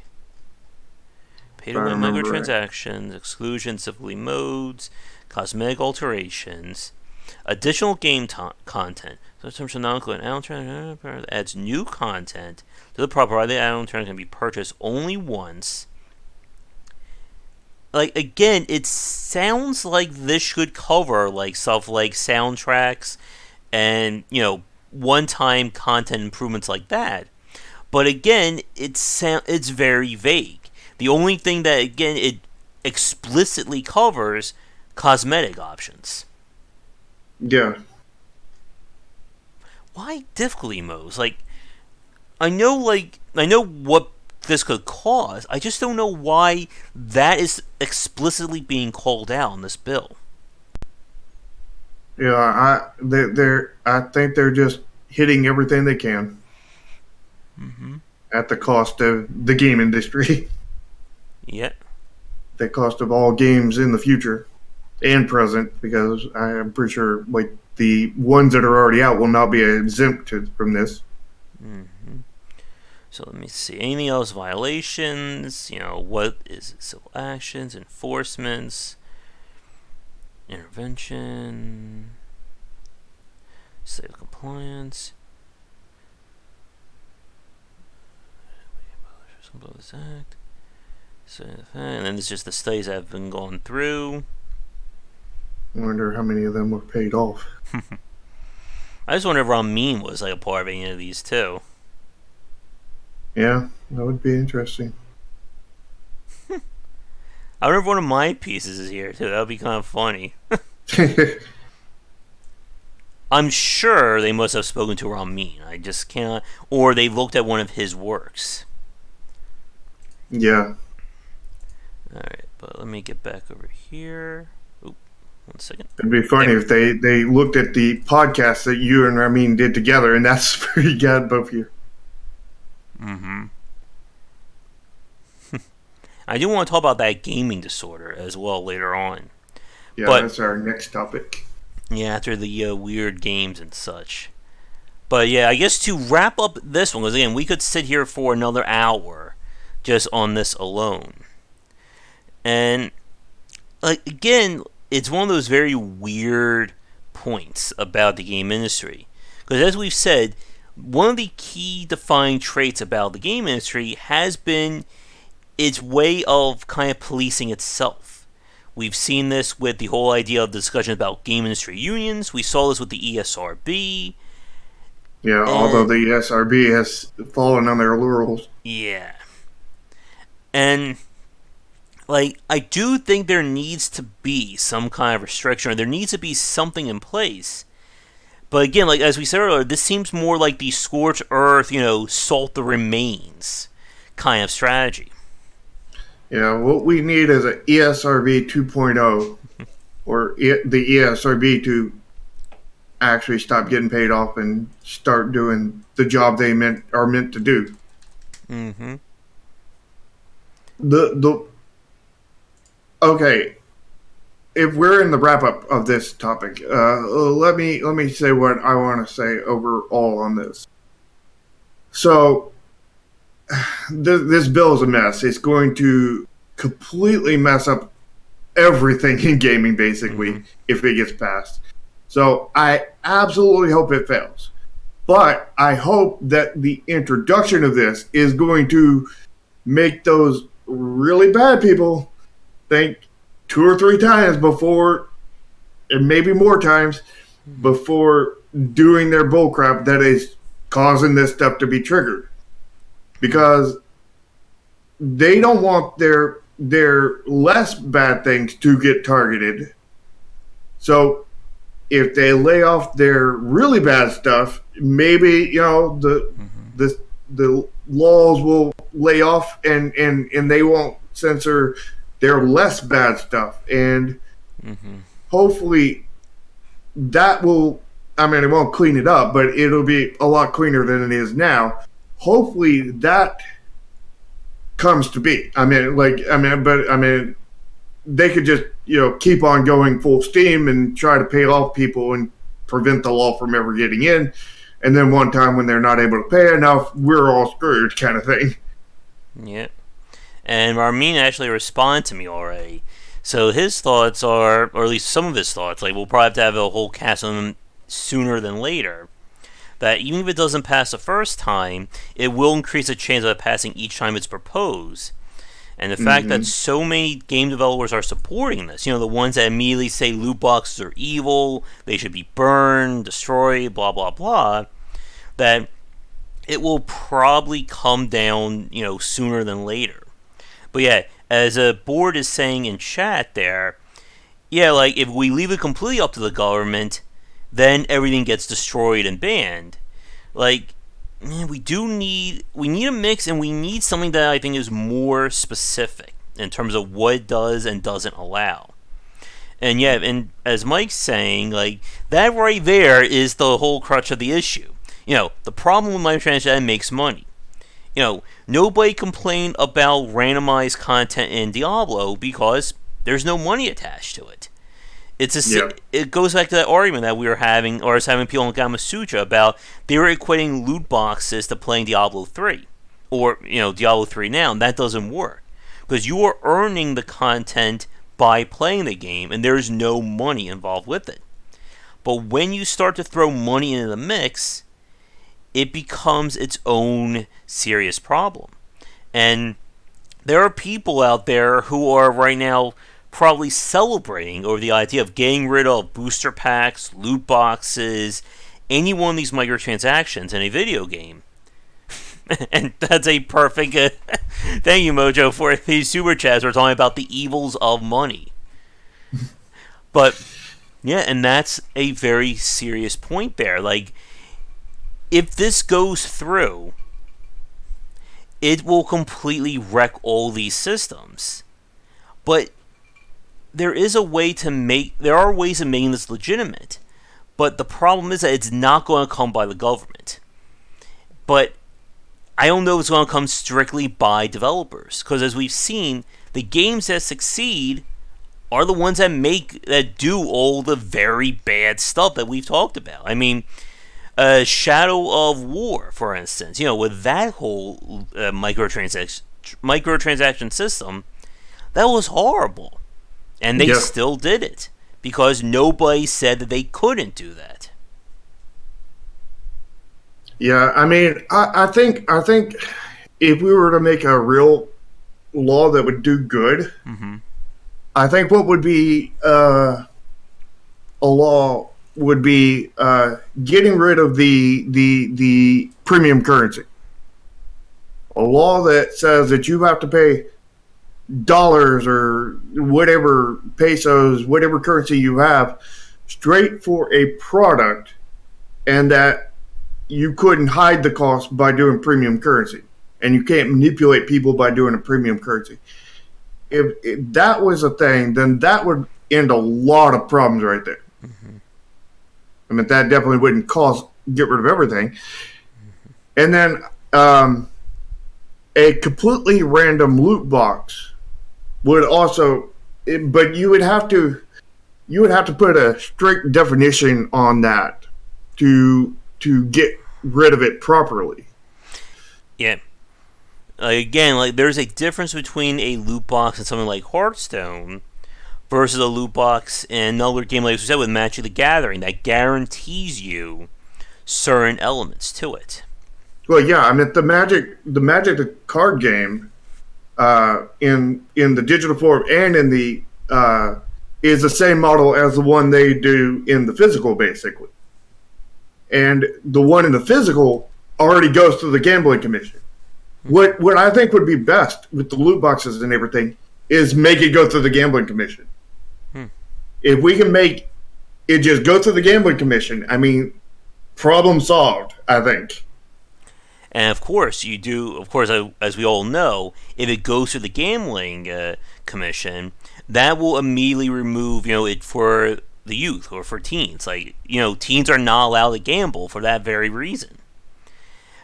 Pay-to-win microtransactions, exclusions, simply modes, cosmetic alterations, additional game content. So terms of non-included add-on adds new content to the property. The add-on turn can be purchased only once. Again, it sounds like this should cover stuff like soundtracks and one-time content improvements like that. But again, it's very vague. The only thing that again it explicitly covers cosmetic options. Yeah. Why difficulty modes? I know what this could cause. I just don't know why that is explicitly being called out in this bill. Yeah, I think they're just hitting everything they can at the cost of the game industry. Yeah. The cost of all games in the future and present, because I am pretty sure the ones that are already out will not be exempt from this. Mm-hmm. So let me see. Anything else? Violations? What is it? Civil actions, enforcements, intervention, state of compliance. This act. And then it's just the studies that have been gone through. I wonder how many of them were paid off. I just wonder if Ramin was a part of any of these too. Yeah, that would be interesting. I wonder if one of my pieces is here too. That would be kind of funny. I'm sure they must have spoken to Ramin. I just can't. Or they looked at one of his works. Yeah. Alright, but let me get back over here. Oop, 1 second. It'd be funny if they looked at the podcast that you and Ramin did together, and that's where you got both of you. Mm-hmm. I do want to talk about that gaming disorder as well later on. Yeah, that's our next topic. Yeah, after the weird games and such. But yeah, I guess to wrap up this one, because again, we could sit here for another hour just on this alone. And like again, it's one of those very weird points about the game industry. Because as we've said, one of the key defining traits about the game industry has been its way of kind of policing itself. We've seen this with the whole idea of the discussion about game industry unions. We saw this with the ESRB. Yeah, although the ESRB has fallen on their laurels. Yeah. And like, I do think there needs to be some kind of restriction, or there needs to be something in place. But again, like as we said earlier, this seems more like the scorched earth, salt the remains kind of strategy. Yeah, what we need is an ESRB 2.0, or the ESRB to actually stop getting paid off and start doing the job they are meant to do. Mm-hmm. Okay, if we're in the wrap up of this topic, let me say what I want to say overall on this. So, this bill is a mess. It's going to completely mess up everything in gaming, basically, if it gets passed. So I absolutely hope it fails. But I hope that the introduction of this is going to make those really bad people think 2 or 3 times before, and maybe more times, before doing their bullcrap that is causing this stuff to be triggered. Because they don't want their less bad things to get targeted. So if they lay off their really bad stuff, maybe the laws will lay off and they won't censor their less bad stuff, and hopefully that will. I mean, it won't clean it up, but it'll be a lot cleaner than it is now. Hopefully that comes to be. But they could just keep on going full steam and try to pay off people and prevent the law from ever getting in, and then one time when they're not able to pay enough, we're all screwed, kind of thing. Yeah, and Ramin actually responded to me already. So his thoughts are, or at least some of his thoughts, like we'll probably have to have a whole cast on them sooner than later. That even if it doesn't pass the first time, it will increase the chance of it passing each time it's proposed. And the fact that so many game developers are supporting this, the ones that immediately say loot boxes are evil, they should be burned, destroyed, blah, blah, blah, that it will probably come down, sooner than later. But yeah, as a board is saying in chat there, yeah, like if we leave it completely up to the government, then everything gets destroyed and banned. Like, man, we need a mix, and we need something that I think is more specific in terms of what it does and doesn't allow. And yeah, and as Mike's saying, like that right there is the whole crutch of the issue. The problem with microtransactions is it makes money. Nobody complained about randomized content in Diablo because there's no money attached to it. It goes back to that argument that we were having, or I was having people in Gamasutra about they were equating loot boxes to playing Diablo 3. Or, Diablo 3 now, and that doesn't work. Because you are earning the content by playing the game, and there's no money involved with it. But when you start to throw money into the mix, it becomes its own serious problem. And there are people out there who are right now probably celebrating over the idea of getting rid of booster packs, loot boxes, any one of these microtransactions in a video game. And that's a perfect thank you, Mojo, for these super chats. We're talking about the evils of money. But yeah, and that's a very serious point there. Like, if this goes through, it will completely wreck all these systems. But there are ways of making this legitimate. But the problem is that it's not going to come by the government. But I don't know if it's going to come strictly by developers. Because as we've seen, the games that succeed are the ones that do all the very bad stuff that we've talked about. I mean, Shadow of War, for instance, with that whole microtransaction microtransaction system, that was horrible. And they Yeah. still did it because nobody said that they couldn't do that. Yeah, I mean, I think if we were to make a real law that would do good, Mm-hmm. I think what would be a law would be getting rid of the premium currency. A law that says that you have to pay dollars or whatever pesos, whatever currency you have, straight for a product, and that you couldn't hide the cost by doing premium currency, and you can't manipulate people by doing a premium currency. If that was a thing, then that would end a lot of problems right there. Mm-hmm. I mean, that definitely wouldn't get rid of everything. And then a completely random loot box would also, but you would have to put a strict definition on that to get rid of it properly. Yeah. Again, like there's a difference between a loot box and something like Hearthstone versus a loot box in another game, like we said, with Magic the Gathering, that guarantees you certain elements to it. Well, yeah, I mean the card game in the digital form and in the is the same model as the one they do in the physical, basically. And the one in the physical already goes through the gambling commission. What I think would be best with the loot boxes and everything is make it go through the gambling commission. If we can make it just go through the gambling commission, I mean, problem solved, I think. And of course, you do. Of course, as we all know, if it goes through the gambling commission, that will immediately remove, it for the youth or for teens. Like, teens are not allowed to gamble for that very reason.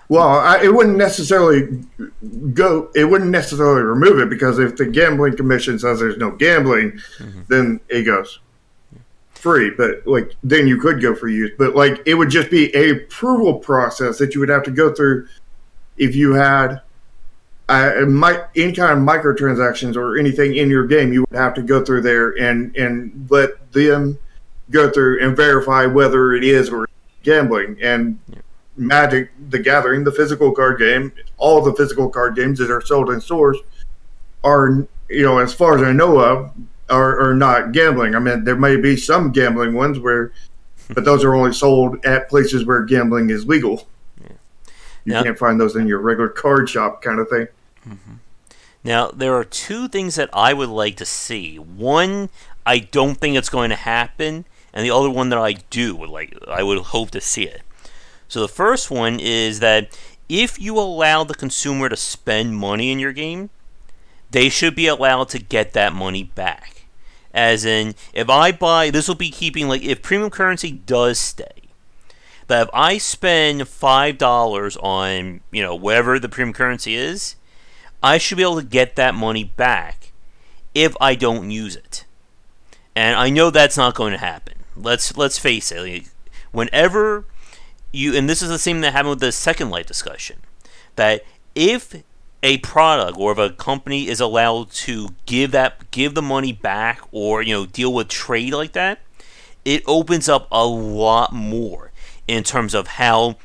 Well, it wouldn't necessarily remove it, because if the gambling commission says there's no gambling, then it goes free. But then you could go for youth. But it would just be a approval process that you would have to go through if you had any kind of microtransactions or anything in your game. You would have to go through there and let them go through and verify whether it is or gambling. And Magic the Gathering, the physical card game, all the physical card games that are sold in stores are, as far as I know of, are not gambling. I mean, there may be some gambling ones but those are only sold at places where gambling is legal. You can't find those in your regular card shop kind of thing. Mm-hmm. Now, there are two things that I would like to see. One, I don't think it's going to happen, and the other one that I would hope to see it. So the first one is that if you allow the consumer to spend money in your game, they should be allowed to get that money back. As in, if I buy, this will be keeping, if premium currency does stay, that if I spend $5 on, whatever the premium currency is, I should be able to get that money back if I don't use it. And I know that's not going to happen. Let's face it. Whenever and this is the same that happened with the Second Life discussion, that if a product or if a company is allowed to give the money back or deal with trade like that, it opens up a lot more in terms of how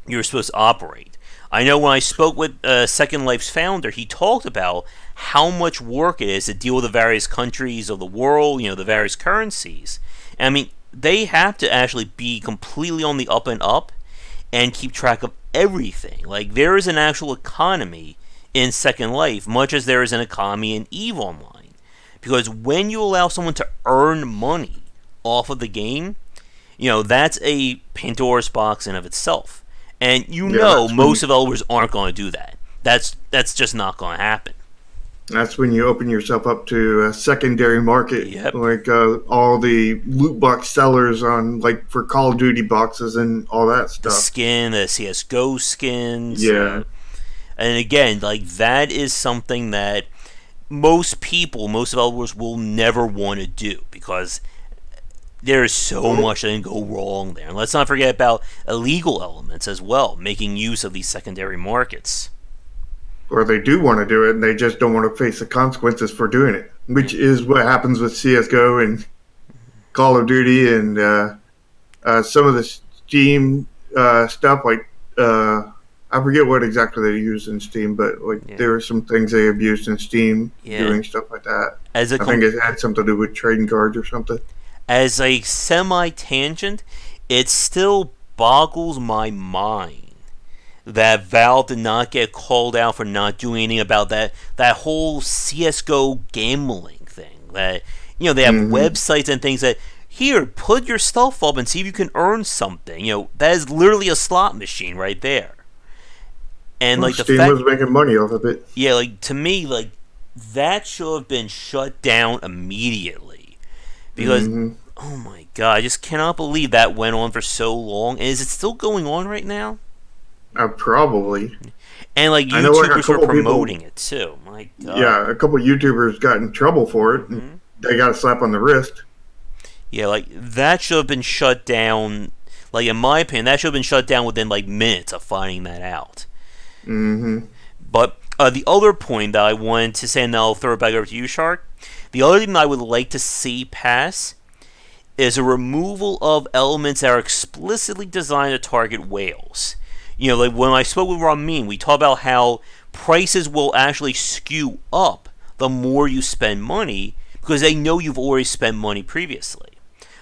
you're supposed to operate. I know when I spoke with Second Life's founder, he talked about how much work it is to deal with the various countries of the world, the various currencies. And I mean, they have to actually be completely on the up and up and keep track of everything. There is an actual economy in Second Life, much as there is an economy in EVE Online. Because when you allow someone to earn money off of the game, that's a Pandora's box in of itself. And most developers aren't going to do that. That's just not going to happen. That's when you open yourself up to a secondary market, all the loot box sellers on for Call of Duty boxes and all that stuff. The CS:GO skins. Yeah. And again, that is something that most developers will never want to do, because there's so much that can go wrong there. And let's not forget about illegal elements as well, making use of these secondary markets. or they do want to do it, and they just don't want to face the consequences for doing it, which is what happens with CS:GO and Call of Duty and some of the Steam stuff. Like I forget what exactly they use in Steam, but there are some things they abused in Steam doing stuff like that. I think it had something to do with trading cards or something. As a semi-tangent, it still boggles my mind that Valve did not get called out for not doing anything about that whole CS:GO gambling thing. That they have websites and things that here, put your stuff up and see if you can earn something. That is literally a slot machine right there. And Steam was making money off of it. Yeah, to me, that should have been shut down immediately because oh my god, I just cannot believe that went on for so long. And is it still going on right now? Probably. And YouTubers were promoting it too. My god. Yeah, a couple of YouTubers got in trouble for it. And they got a slap on the wrist. Yeah, that should have been shut down. In my opinion, that should have been shut down within minutes of finding that out. But the other point that I wanted to say, and then I'll throw it back over to you, Shark. The other thing that I would like to see pass is a removal of elements that are explicitly designed to target whales. When I spoke with Ramin, we talked about how prices will actually skew up the more you spend money because they know you've already spent money previously.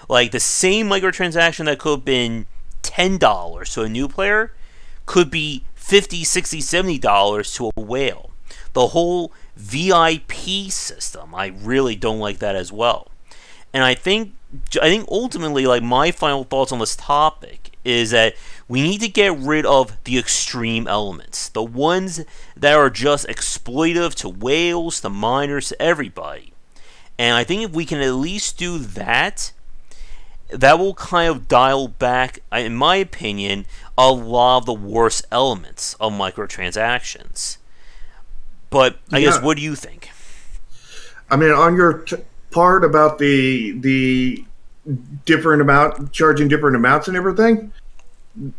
The same microtransaction that could have been $10 to a new player could be $50, $60, $70 to a whale. The whole VIP system, I really don't like that as well. And I think ultimately, my final thoughts on this topic is that we need to get rid of the extreme elements. The ones that are just exploitive to whales, to miners, to everybody. And I think if we can at least do that, that will kind of dial back, in my opinion, a lot of the worst elements of microtransactions. But I guess, what do you think? I mean, on your part about the different amount, charging different amounts and everything,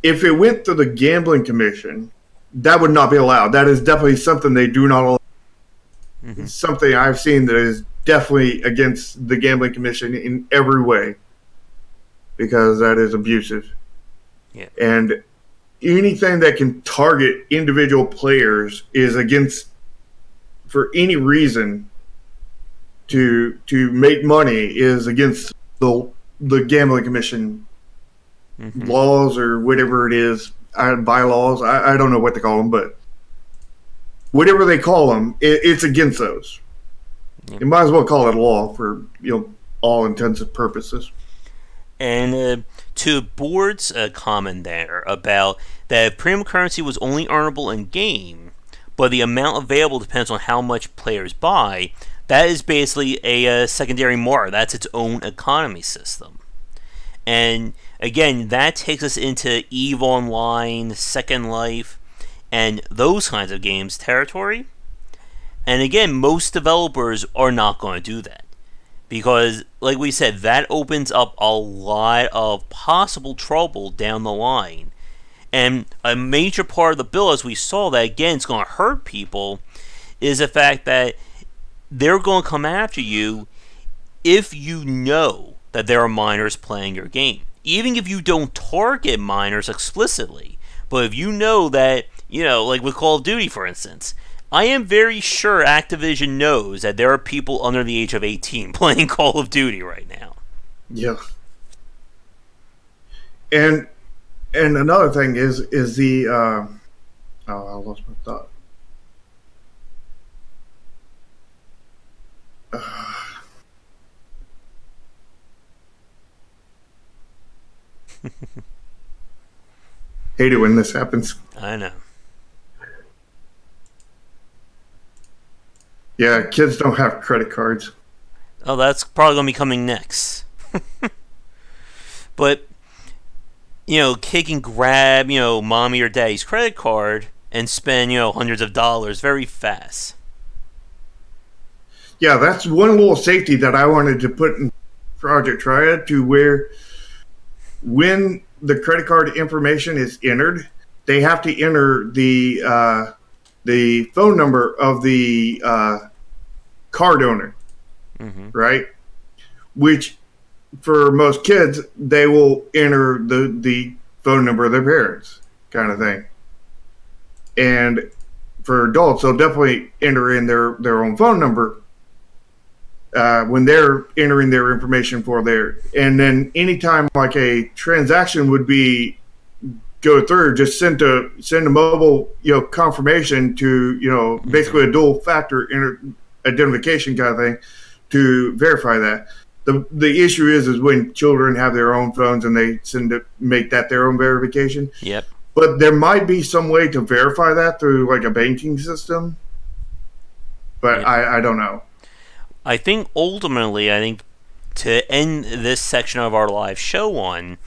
if it went to the Gambling Commission, that would not be allowed. That is definitely something they do not allow. It's something I've seen that is definitely against the Gambling Commission in every way, because that is abusive. Yeah. And anything that can target individual players is against, for any reason, to make money is against the Gambling Commission laws or whatever it is, bylaws. I don't know what they call them, but whatever they call them, it's against those. Yeah. You might as well call it law for all intents and purposes. And to Board's comment there about that premium currency was only earnable in game, but the amount available depends on how much players buy. That is basically a secondary market. That's its own economy system. And again, that takes us into EVE Online, Second Life, and those kinds of games territory. And again, most developers are not going to do that. Because, like we said, that opens up a lot of possible trouble down the line. And a major part of the bill, as we saw, that again is going to hurt people, is the fact that they're going to come after you if you know that there are minors playing your game. Even if you don't target minors explicitly. But if you know that, like with Call of Duty, for instance, I am very sure Activision knows that there are people under the age of 18 playing Call of Duty right now. Yeah. And another thing is the I lost my thought. Hate it when this happens. I know. Yeah, kids don't have credit cards. Oh, that's probably going to be coming next. But, kid can grab, mommy or daddy's credit card and spend, hundreds of dollars very fast. Yeah, that's one little safety that I wanted to put in Project Triad, to where when the credit card information is entered, they have to enter the the phone number of the card owner, Mm-hmm. right? Which for most kids, they will enter the phone number of their parents, kind of thing. And for adults, they'll definitely enter in their own phone number when they're entering their information for their. And then anytime like a transaction would be go through, just send a mobile confirmation to basically a dual factor identification kind of thing to verify that. The issue is when children have their own phones and they make that their own verification. Yep. But there might be some way to verify that through like a banking system. But Yep. I don't know. I think ultimately, to end this section of our live show on,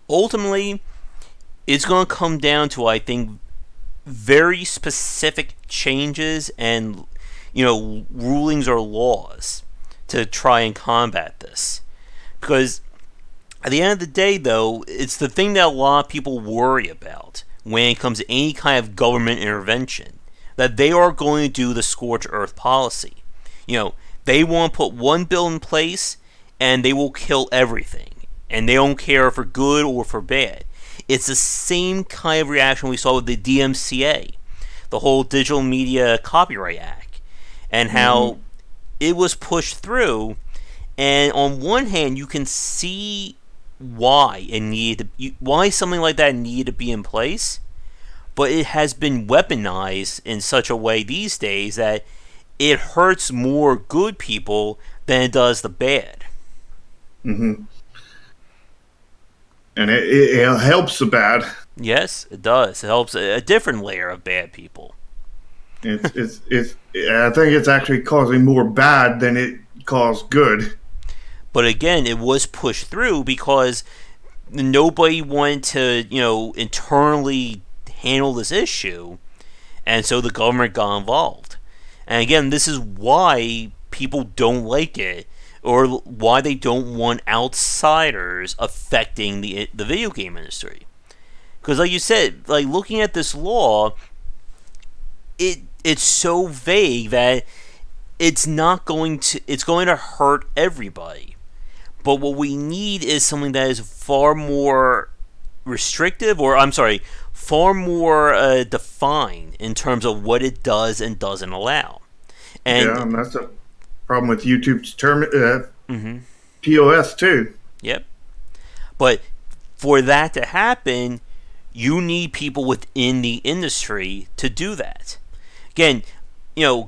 ultimately, it's going to come down to, I think, very specific changes and, rulings or laws to try and combat this. Because at the end of the day, though, it's the thing that a lot of people worry about when it comes to any kind of government intervention, that they are going to do the scorched earth policy. They want to put one bill in place and they will kill everything. And they don't care for good or for bad. It's the same kind of reaction we saw with the DMCA, the whole Digital Media Copyright Act, and how it was pushed through. And on one hand, you can see why why something like that needed to be in place, but it has been weaponized in such a way these days that it hurts more good people than it does the bad. Mm-hmm. And it helps the bad. Yes, it does. It helps a different layer of bad people. It's I think it's actually causing more bad than it caused good. But again, it was pushed through because nobody wanted to, internally handle this issue, and so the government got involved. And again, this is why people don't like it, or why they don't want outsiders affecting the video game industry. Because, like you said, like looking at this law, it's so vague that it's going to hurt everybody. But what we need is something that is far more restrictive, or I'm sorry, far more defined in terms of what it does and doesn't allow. And that's a problem with YouTube's term mm-hmm. TOS too. Yep. But for that to happen, you need people within the industry to do that. Again,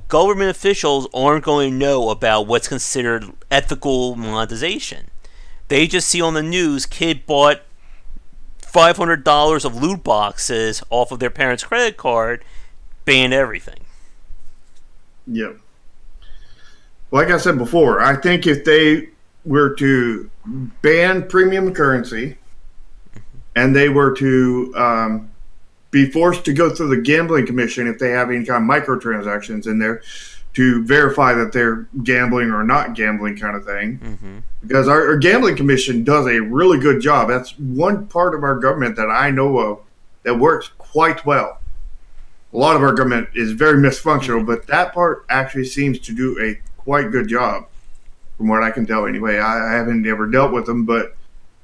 government officials aren't going to know about what's considered ethical monetization. They just see on the news, kid bought $500 of loot boxes off of their parents' credit card, ban everything. Yep. Like I said before, I think if they were to ban premium currency and they were to be forced to go through the gambling commission if they have any kind of microtransactions in there to verify that they're gambling or not gambling kind of thing. Mm-hmm. Because our gambling commission does a really good job. That's one part of our government that I know of that works quite well. A lot of our government is very misfunctional, but that part actually seems to do a quite good job, from what I can tell anyway. I haven't ever dealt with them, but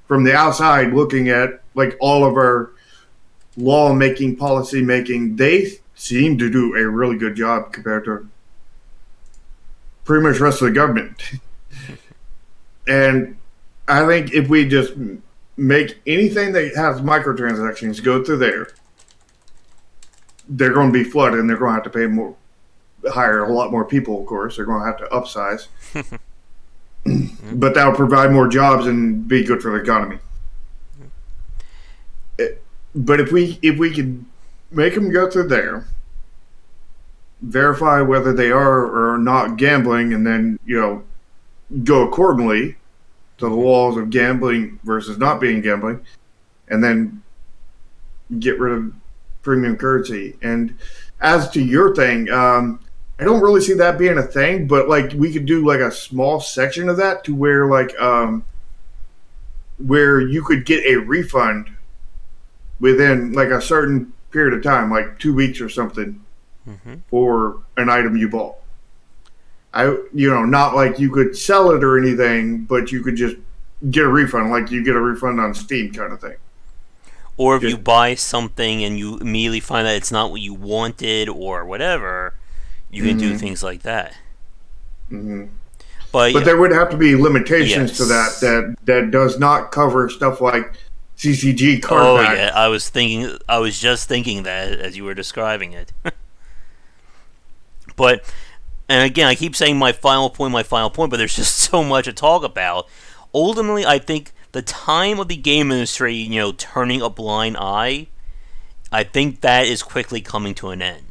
from the outside looking at like all of our law making, policy making, they seem to do a really good job compared to pretty much the rest of the government. And I think if we just make anything that has microtransactions go through there, they're going to be flooded and they're going to have to pay more, hire a lot more people, of course. They're going to have to upsize. But that will provide more jobs and be good for the economy. But if we could make them go through there, verify whether they are or are not gambling, and then go accordingly to the laws of gambling versus not being gambling, and then get rid of premium currency. And as to your thing, I don't really see that being a thing, but like we could do like a small section of that to where where you could get a refund within like a certain period of time, like 2 weeks or something. Mm-hmm. for an item you bought. Not like you could sell it or anything, but you could just get a refund, like you get a refund on Steam kind of thing. Or if you Just, buy something and you immediately find that it's not what you wanted or whatever, you can do mm-hmm, things like that. mm-hmm. But But there would have to be limitations to that yes. that does not cover stuff like CCG card Oh yeah, packs. I was just thinking that as you were describing it. But and again, I keep saying my final point, but there's just so much to talk about. Ultimately, I think the time of the game industry, turning a blind eye, I think that is quickly coming to an end.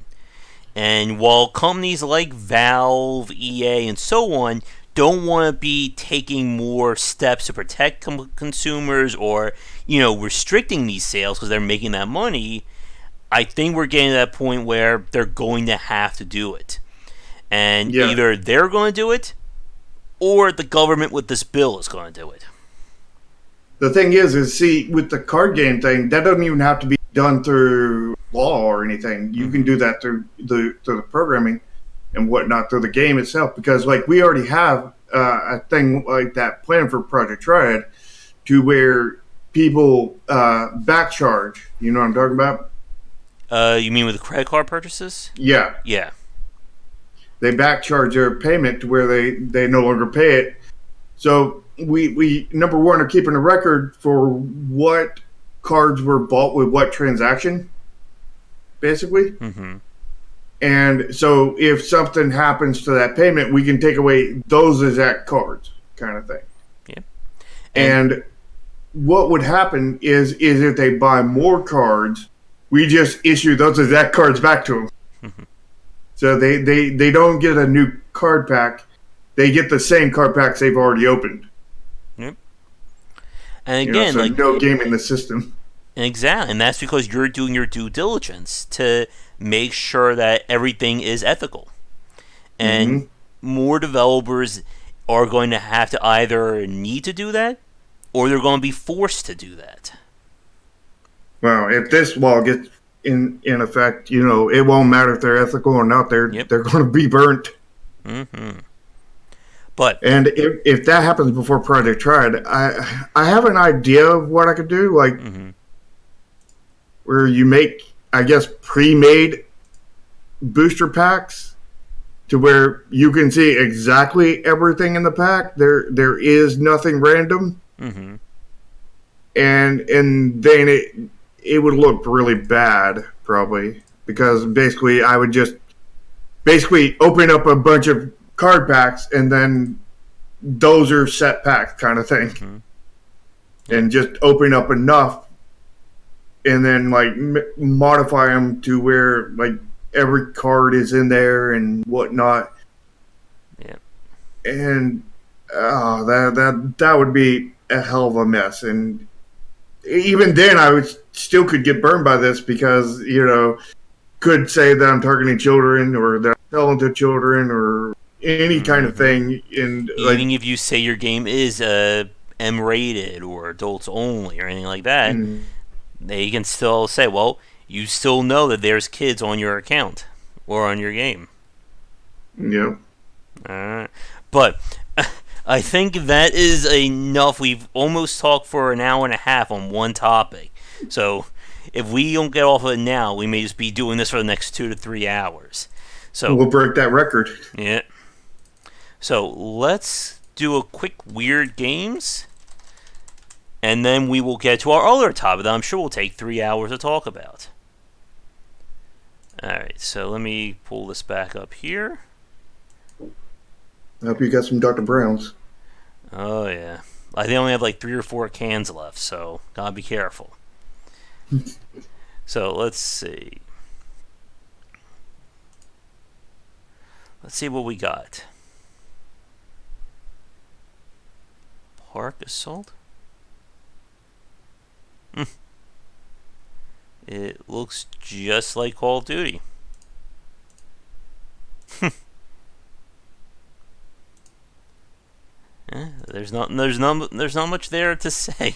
And while companies like Valve, EA, and so on don't want to be taking more steps to protect consumers or, restricting these sales because they're making that money, I think we're getting to that point where they're going to have to do it. And Yeah. either they're going to do it or the government with this bill is going to do it. The thing is see, with the card game thing, that doesn't even have to be done through law or anything. You can do that through the programming and whatnot, through the game itself. Because like we already have a thing like that planned for Project Triad, to where people back charge. You know what I'm talking about? You mean with the credit card purchases? Yeah, Yeah. they back charge their payment to where they no longer pay it. So we number one are keeping a record for what cards were bought with what transaction, basically. Mm-hmm. And so if something happens to that payment, we can take away those exact cards, kind of thing. Yeah. And what would happen is if they buy more cards, we just issue those exact cards back to them. Mm-hmm. So they don't get a new card pack. They get the same card packs they've already opened. Yep. And again, so no game in the system. Exactly, and that's because you're doing your due diligence to make sure that everything is ethical. And Mm-hmm. more developers are going to have to either need to do that or they're going to be forced to do that. Well, if this law gets in effect, it won't matter if they're ethical or not. They're Yep. they're going to be burnt. Mm-hmm. But And if that happens before Project Triad, I have an idea of what I could do, like mm-hmm. where you make, I guess, pre-made booster packs to where you can see exactly everything in the pack. There is nothing random, Mm-hmm. and then it would look really bad probably, because basically I would just open up a bunch of card packs and then those are set packs kind of thing, Mm-hmm. and just open up enough and then like modify them to where like every card is in there and whatnot. Yeah. And that would be a hell of a mess. And even then, I would still could get burned by this because could say that I'm targeting children or that I'm selling to children or any kind of thing. And Even if you say your game is M-rated or adults only or anything like that, they can still say, well, you still know that there's kids on your account or on your game. Yeah. But I think that is enough. We've almost talked for an hour and a half on one topic. So if we don't get off of it now, we may just be doing this for the next 2 to 3 hours. So We'll break that record. yeah. So let's do a quick weird games, and then we will get to our other topic that I'm sure will take 3 hours to talk about. Alright, so let me pull this back up here. I hope you got some Dr. Browns. Oh yeah. I think I only have like 3 or 4 cans left, so gotta be careful. So let's see. Let's see what we got. Park Assault? It looks just like Call of Duty. There's not much there to say.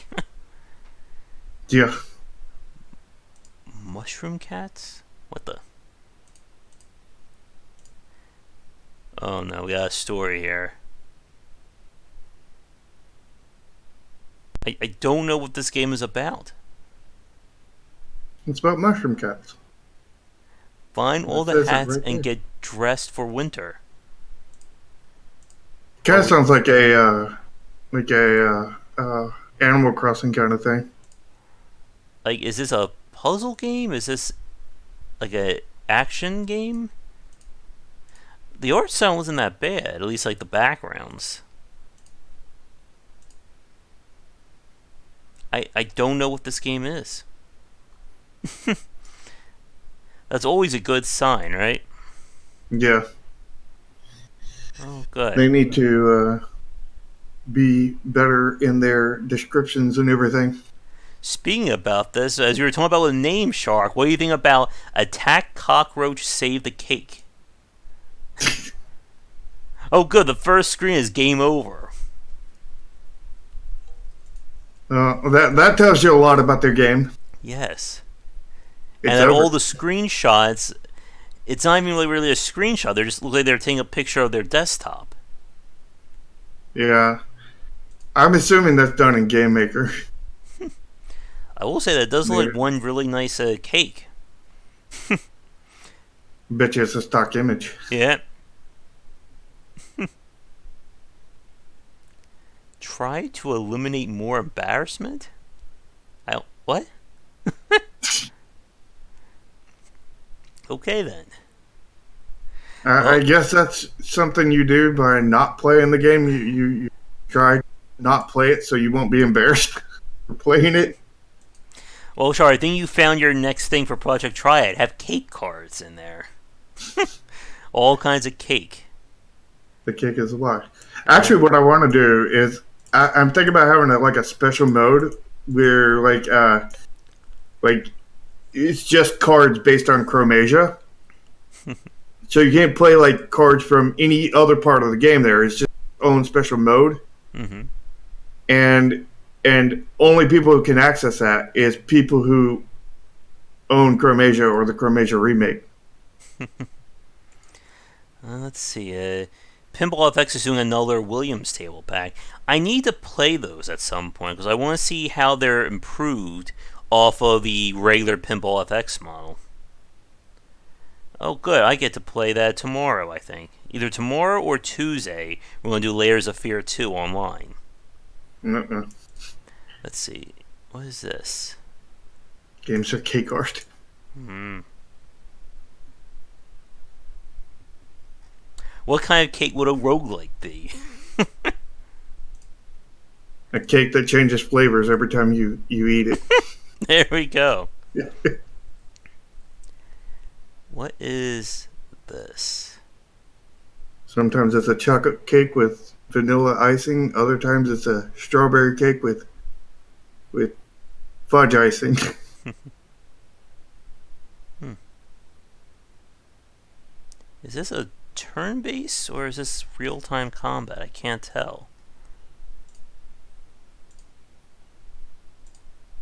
Yeah. Mushroom cats? What the? Oh no, we got a story here. I don't know what this game is about. It's about mushroom cats. Find all It the says it hats right and there. get dressed for winter. Kind of Oh, sounds like a Animal Crossing kind of thing. like, is this a puzzle game? Is this like a action game? The art style wasn't that bad, at least like the backgrounds. I don't know what this game is. That's always a good sign, right? Yeah, Oh, good. they need to be better in their descriptions and everything. Speaking about this, as you were talking about with Name Shark, what do you think about Attack Cockroach Save the Cake? Oh, good. The first screen is game over. That tells you a lot about their game. Yes. And It's then all over. the screenshots, it's not even really a screenshot. They just look like they're taking a picture of their desktop. Yeah, I'm assuming that's done in Game Maker. I will say that does look like There, one really nice cake. bet you it's a stock image. Yeah. Try to eliminate more embarrassment? What? Okay then. I Well, guess that's something you do by not playing the game. You try not play it so you won't be embarrassed for playing it. well, Char, I think you found your next thing for Project Triad. Have cake cards in there. All kinds of cake. The kick is why. Actually, what I want to do is I'm thinking about having like a special mode where like it's just cards based on Chromasia. So you can't play like cards from any other part of the game. There, it's just its own special mode, Mm-hmm. and only people who can access that is people who own Chromasia or the Chromasia remake. Let's see. Pinball FX is doing another Williams table pack. I need to play those at some point because I want to see how they're improved off of the regular Pinball FX model. Oh, good. I get to play that tomorrow, I think. Either tomorrow or Tuesday, we're going to do Layers of Fear 2 online. Uh-uh. Let's see. What is this? Games are cake art. Hmm. What kind of cake would a roguelike be? A cake that changes flavors every time you eat it. There we go. What is this? Sometimes it's a chocolate cake with vanilla icing. Other times it's a strawberry cake with fudge icing. Is this a turn base or is this real time combat? I can't tell.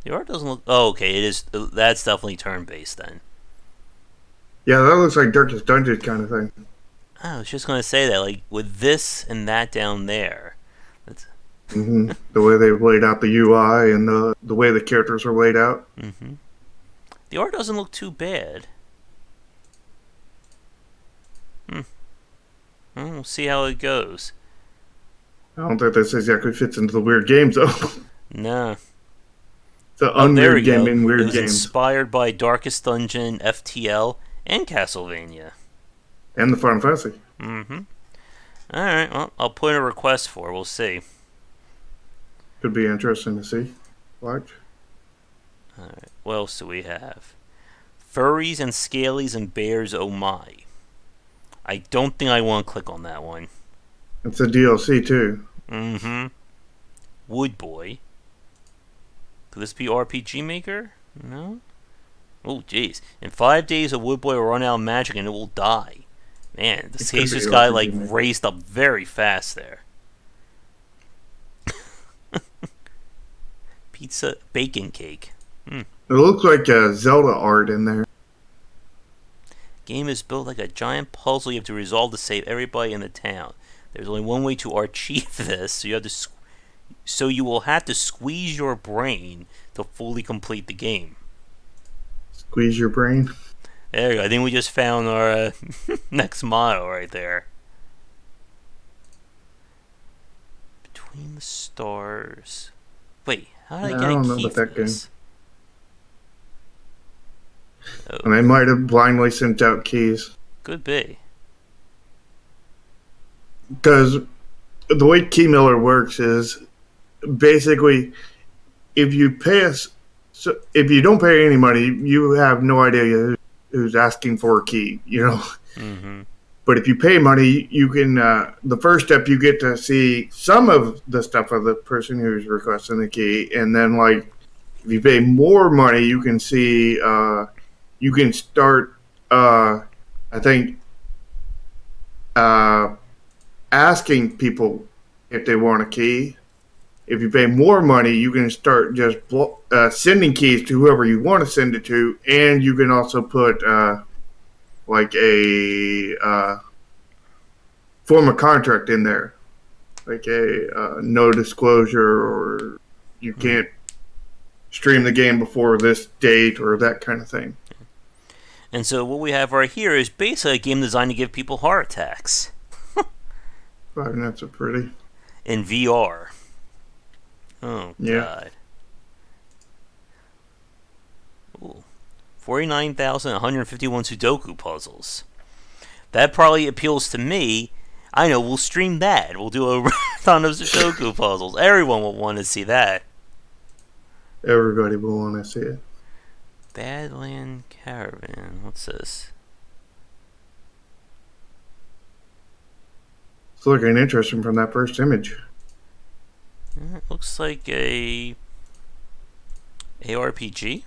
The art doesn't look. Oh, okay. It is. That's definitely turn based then. Yeah, that looks like Darkest Dungeon kind of thing. I was just gonna say that, like with this and that down there. That's. The way they've laid out the UI and the way the characters are laid out. The art doesn't look too bad. Well, we'll see how it goes. I don't think this exactly fits into the weird games though. Nah. The Oh, there we unweird go. game in It weird was games. inspired by Darkest Dungeon, FTL, and Castlevania. And the Final Fantasy. Alright, well, I'll put in a request for it. We'll see. Could be interesting to see. Watch. Alright, what else do we have? Furries and Scalies and Bears, oh my. I don't think I want to click on that one. It's a DLC too. Wood Boy. Could this be RPG Maker? No? Oh, jeez. In 5 days, a Wood Boy will run out of magic and it will die. Man, this It could Jesus be guy, RPG like, Maker. raised up very fast there. Pizza bacon cake. It looks like Zelda art in there. Game is built like a giant puzzle you have to resolve to save everybody in the town. There's only one way to achieve this, so you will have to squeeze your brain to fully complete the game. Squeeze your brain. There you go. I think we just found our next motto right there. Between the stars. Wait, how did I get don't a know key about for that game. this? Oh, And I might have blindly sent out keys. could be. Because the way Key Miller works is basically if you pay us, so if you don't pay any money, you have no idea who's asking for a key, Mm-hmm. But if you pay money, you can. The first step, you get to see some of the stuff of the person who's requesting the key, and then like if you pay more money, you can see. You can start. I think. Asking people if they want a key. If you pay more money, you can start just sending keys to whoever you want to send it to, and you can also put like a form of contract in there, like a no disclosure, or you can't stream the game before this date, or that kind of thing. And so what we have right here is basically a game designed to give people heart attacks. Five Nights at Freddy. In VR. Oh, Yeah. God. Ooh. 49,151 Sudoku puzzles. That probably appeals to me. I know, we'll stream that. We'll do a marathon of Sudoku puzzles. Everyone will want to see that. Everybody will want to see it. Badland Caravan. What's this? It's looking interesting from that first image. It looks like a ARPG.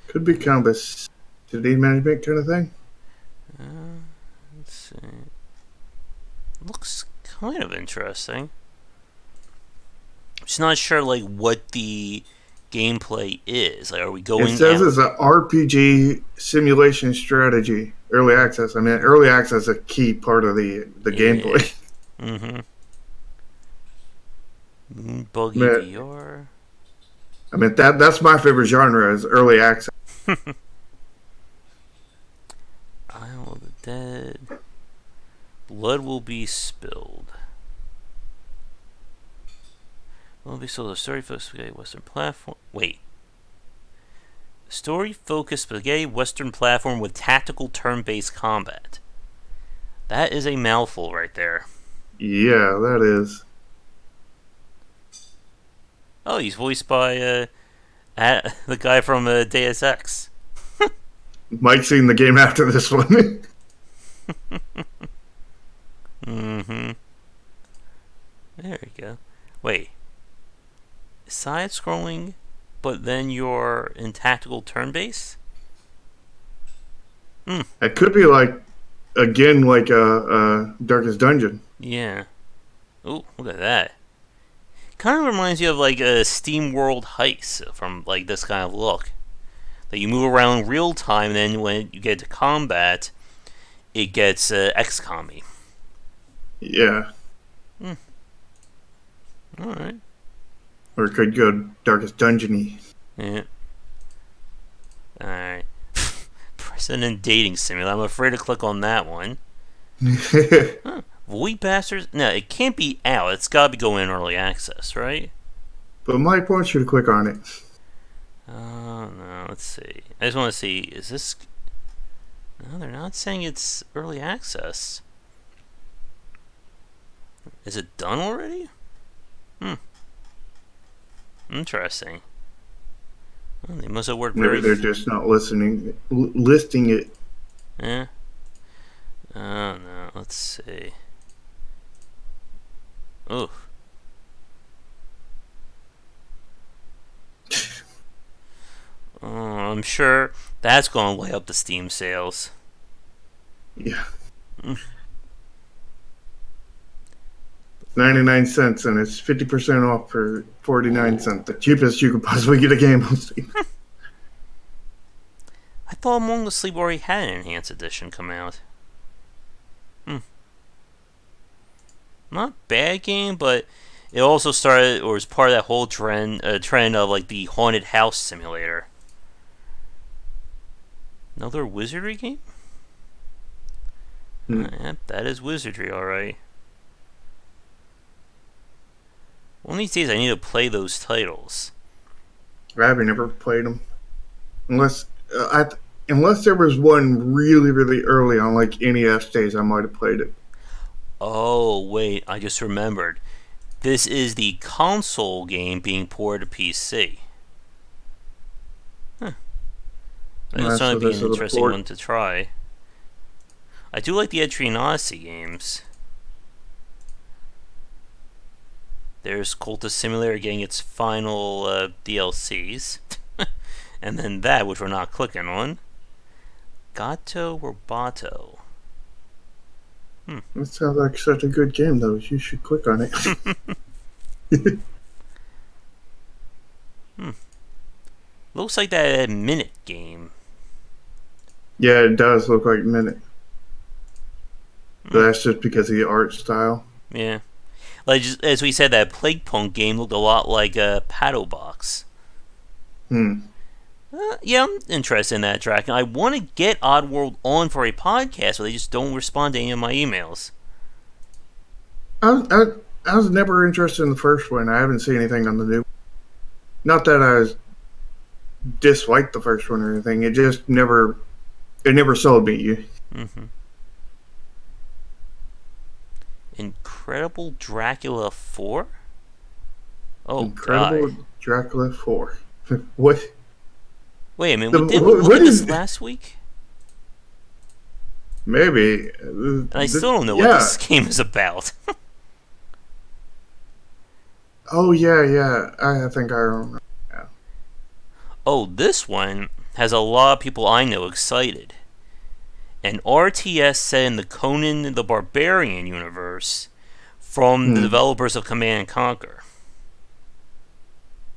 Could be kind of a city management kind of thing. Let's see. Looks kind of interesting. Just not sure like what the gameplay is. Like, are we going? It says it's an RPG simulation strategy. Early access. I mean, early access is a key part of the gameplay. Mm-hmm. Buggy Man. VR. I mean, that's my favorite genre is early access. Isle of the Dead. Blood will be spilled. Will be sold a story-focused spaghetti western platform. Wait. Story-focused spaghetti western platform with tactical turn-based combat. That is a mouthful right there. Yeah, that is. Oh, he's voiced by the guy from Deus Ex. Mike's seen the game after this one. Mm-hmm. There we go. Wait. Side-scrolling, but then you're in tactical turn-based? It could be like, again, like a Darkest Dungeon. Yeah. Ooh, look at that. Kind of reminds you of like a Steam World Heist from like this kind of look. That you move around real time, and then when you get to combat, it gets XCOM-y. Yeah. Alright. Or it could go Darkest Dungeon-y. Yeah. Alright. Precedent dating simulator. I'm afraid to click on that one. Huh. Void Bastards? No, it can't be out. It's gotta be going in early access, right? But Mike wants you to click on it. Oh, no. Let's see. I just want to see. Is this. No, they're not saying it's early access. Is it done already? Interesting. Well, they must have worked Maybe very. they're just not listing it. Yeah. Oh no. Let's see. Oof. Oh, I'm sure that's going to way up the Steam sales. Yeah. 99 cents, and it's 50% off for 49 cents. The cheapest you could possibly get a game on Steam. I thought Among the Sleep already had an enhanced edition come out. Not bad game, but it also started or was part of that whole trend of like the haunted house simulator. Another wizardry game? Yep, that is wizardry, alright. One of these days I need to play those titles. I've never played them. Unless there was one really, really early on, like NES days, I might have played it. Oh, wait, I just remembered. This is the console game being ported to PC. That's going to be an interesting one to try. I do like the Etrian Odyssey games. There's Cultist Simulator getting its final DLCs. And then that, which we're not clicking on. Gato Roboto. That sounds like such a good game, though. You should click on it. Looks like that Minute game. Yeah, it does look like Minute. But that's just because of the art style. Yeah. Like, just, as we said, that Plague Punk game looked a lot like Paddle Box. Yeah, I'm interested in that track. And I want to get Oddworld on for a podcast, but they just don't respond to any of my emails. I was never interested in the first one. I haven't seen anything on the new. Not that I disliked the first one or anything. It just never sold me. Incredible Dracula 4? Oh, Incredible God. Dracula 4. What? Wait a minute, didn't we look at this last week? Maybe. And I still don't know what this game is about. Oh, yeah. I think I remember. Yeah. Oh, this one has a lot of people I know excited. An RTS set in the Conan the Barbarian universe from the developers of Command & Conquer.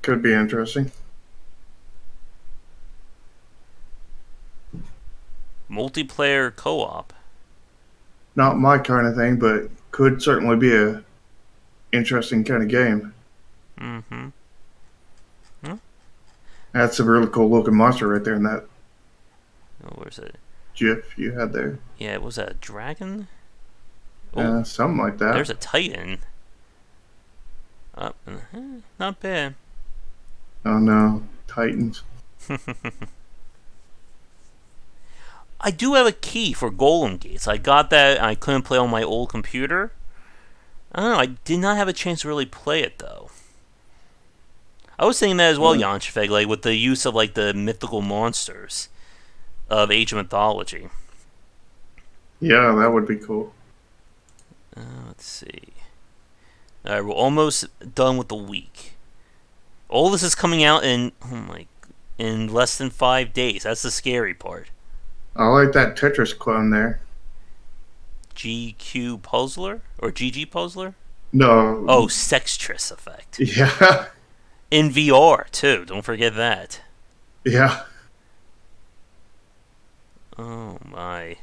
Could be interesting. Multiplayer co-op. Not my kind of thing, but could certainly be a interesting kind of game. That's a really cool looking monster right there in that. Oh, where's it? GIF you had there. Yeah, was that a dragon? Something like that. There's a Titan. Not bad. Oh no, Titans. I do have a key for Golem Gates. I got that and I couldn't play on my old computer. I don't know, I did not have a chance to really play it though. I was thinking that as well, Janshfeg, like with the use of like the mythical monsters of Age of Mythology. Yeah, that would be cool. Let's see. Alright, we're almost done with the week. All this is coming out in in less than 5 days. That's the scary part. I like that Tetris clone there. GQ Puzzler? Or GG Puzzler? No. Oh, Sextris Effect. Yeah. In VR, too. Don't forget that. Yeah. Oh, my.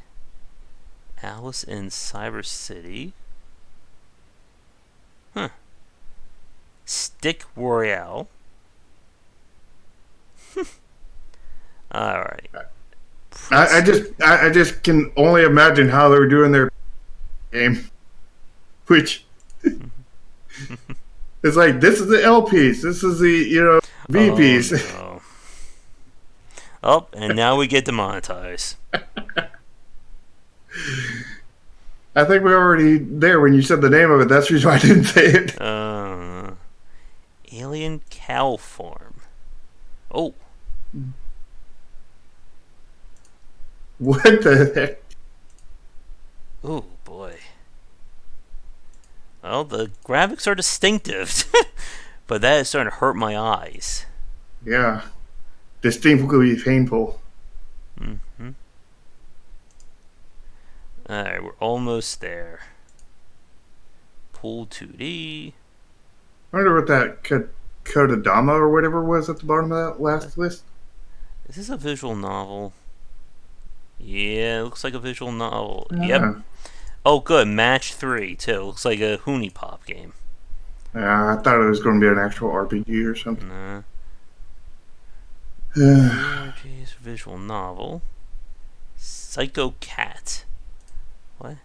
Alice in Cyber City. Stick Royale. Alright. I just can only imagine how they were doing their game. Which it's like, this is the L piece, this is the V piece. No. Oh, and now we get demonetized. I think we're already there when you said the name of it. That's the reason why I didn't say it. Alien Cow Farm. Oh. What the heck? Oh, boy. Well, the graphics are distinctive. But that is starting to hurt my eyes. Yeah. Distinctly painful. Alright, we're almost there. Pool 2D. I wonder what that Kodadama or whatever was at the bottom of that last list. Is this a visual novel? Yeah, it looks like a visual novel. Yep. Yeah. Oh, good. Match 3, too. Looks like a Hoonie Pop game. I thought it was going to be an actual RPG or something. Nah. That's ARG's visual novel. Psycho Cat. What?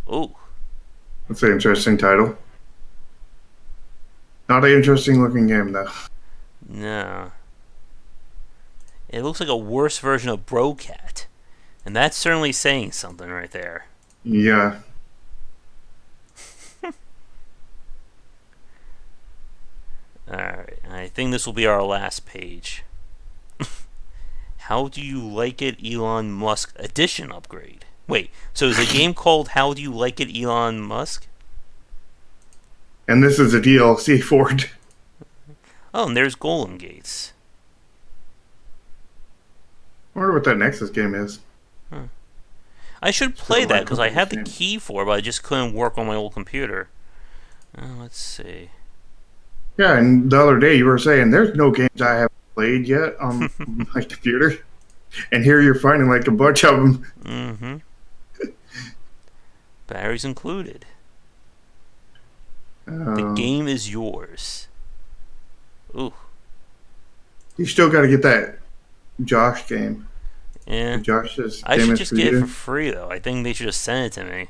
Oh. an interesting title. Not an interesting looking game, though. No. It looks like a worse version of Brocat. And that's certainly saying something right there. Yeah. Alright, I think this will be our last page. How do you like it, Elon Musk edition upgrade? Wait, so is the game called How Do You Like It, Elon Musk? And this is a DLC for it. Oh, and there's Golem Gates. I wonder what that Nexus game is. I should play Still that like because I this had the game. key for it, but I just couldn't work on my old computer. Let's see. Yeah, and the other day you were saying there's no games I haven't played yet on my computer. And here you're finding like a bunch of them. Mm-hmm. Batteries included. The game is yours. Ooh. You still got to get that Josh game. Yeah. Josh's I game should is just for get it you. for free, though. I think they should have sent it to me.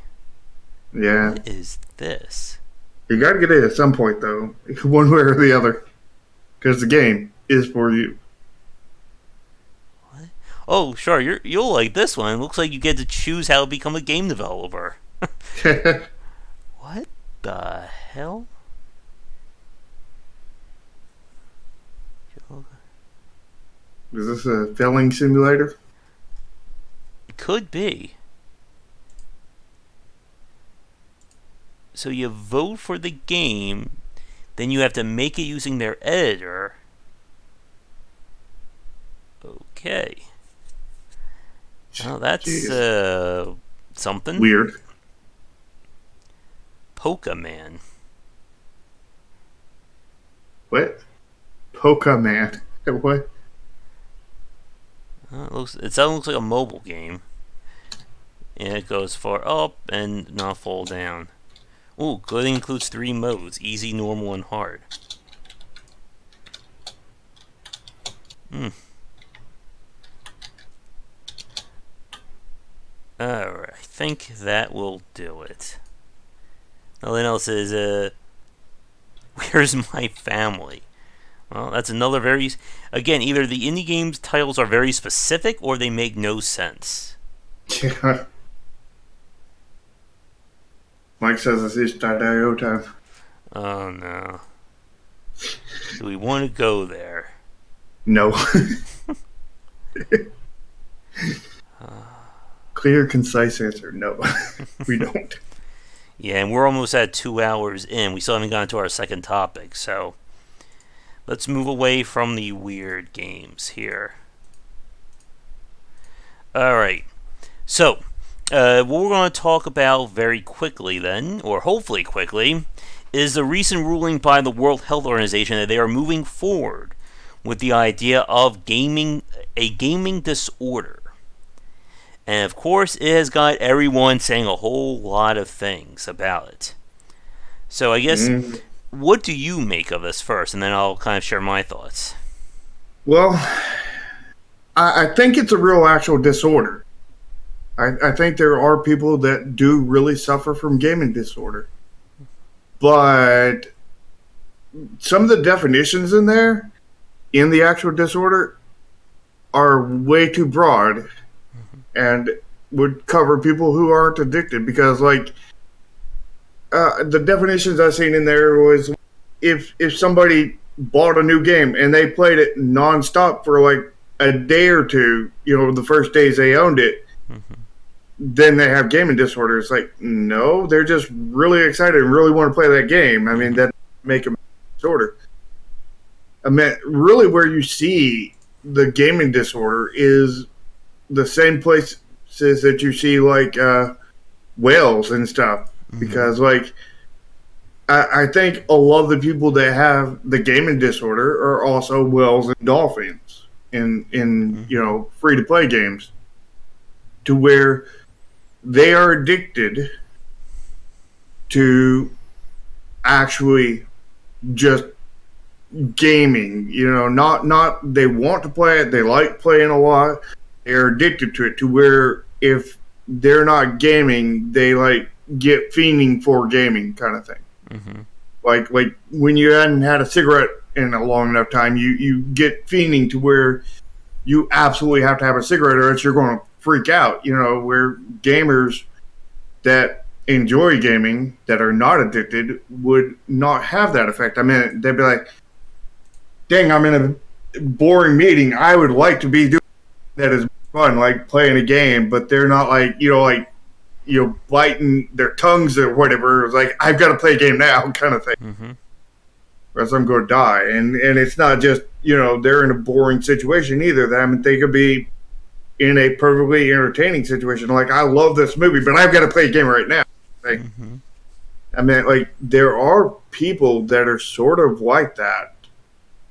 Yeah. What is this? You got to get it at some point, though. One way or the other. Because the game is for you. Oh, sure, you'll like this one. It looks like you get to choose how to become a game developer. What the hell? Is this a filling simulator? It could be. So you vote for the game, then you have to make it using their editor. Okay. Oh, that's Jeez. something. Weird. Pokemon. What? Pokemon. What? It looks like a mobile game. And it goes far up and not fall down. Ooh, good includes 3 modes: easy, normal, and hard. Alright, I think that will do it. Nothing else is, where's my family? Well, that's another very... Again, either the indie games titles are very specific or they make no sense. Yeah. Mike says it's itch.io time. Oh no. Do we want to go there? No. Clear, concise answer. No. We don't. Yeah, and we're almost at 2 hours in. We still haven't gotten to our second topic, so let's move away from the weird games here. Alright. So, what we're going to talk about very quickly then, or hopefully quickly, is the recent ruling by the World Health Organization that they are moving forward with the idea of a gaming disorder. And of course, it has got everyone saying a whole lot of things about it. So I guess, what do you make of this first? And then I'll kind of share my thoughts. Well, I think it's a real actual disorder. I think there are people that do really suffer from gaming disorder. But some of the definitions in there, in the actual disorder, are way too broad and would cover people who aren't addicted. Because, like, the definitions I've seen in there was if somebody bought a new game and they played it nonstop for, like, a day or two, the first days they owned it, then they have gaming disorder. It's like, no, they're just really excited and really want to play that game. I mean, that make them disorder. I mean, really where you see the gaming disorder is the same places that you see, like, whales and stuff. Because, like, I think a lot of the people that have the gaming disorder are also whales and dolphins in free-to-play games. to where they are addicted to actually just gaming. Not they want to play it, they like playing a lot, they're addicted to it, to where if they're not gaming, they like get fiending for gaming kind of thing. Mm-hmm. Like when you hadn't had a cigarette in a long enough time, you get fiending to where you absolutely have to have a cigarette or else you're going to freak out. Where gamers that enjoy gaming, that are not addicted, would not have that effect. I mean, they'd be like, dang, I'm in a boring meeting. I would like to be doing that is fun, like playing a game, but they're not like, biting their tongues or whatever. It's like, I've got to play a game now kind of thing. Mm-hmm. Or else I'm going to die. And it's not just, they're in a boring situation either. I mean, they could be in a perfectly entertaining situation. Like, I love this movie, but I've got to play a game right now. Like, Mm-hmm. I mean, like, there are people that are sort of like that.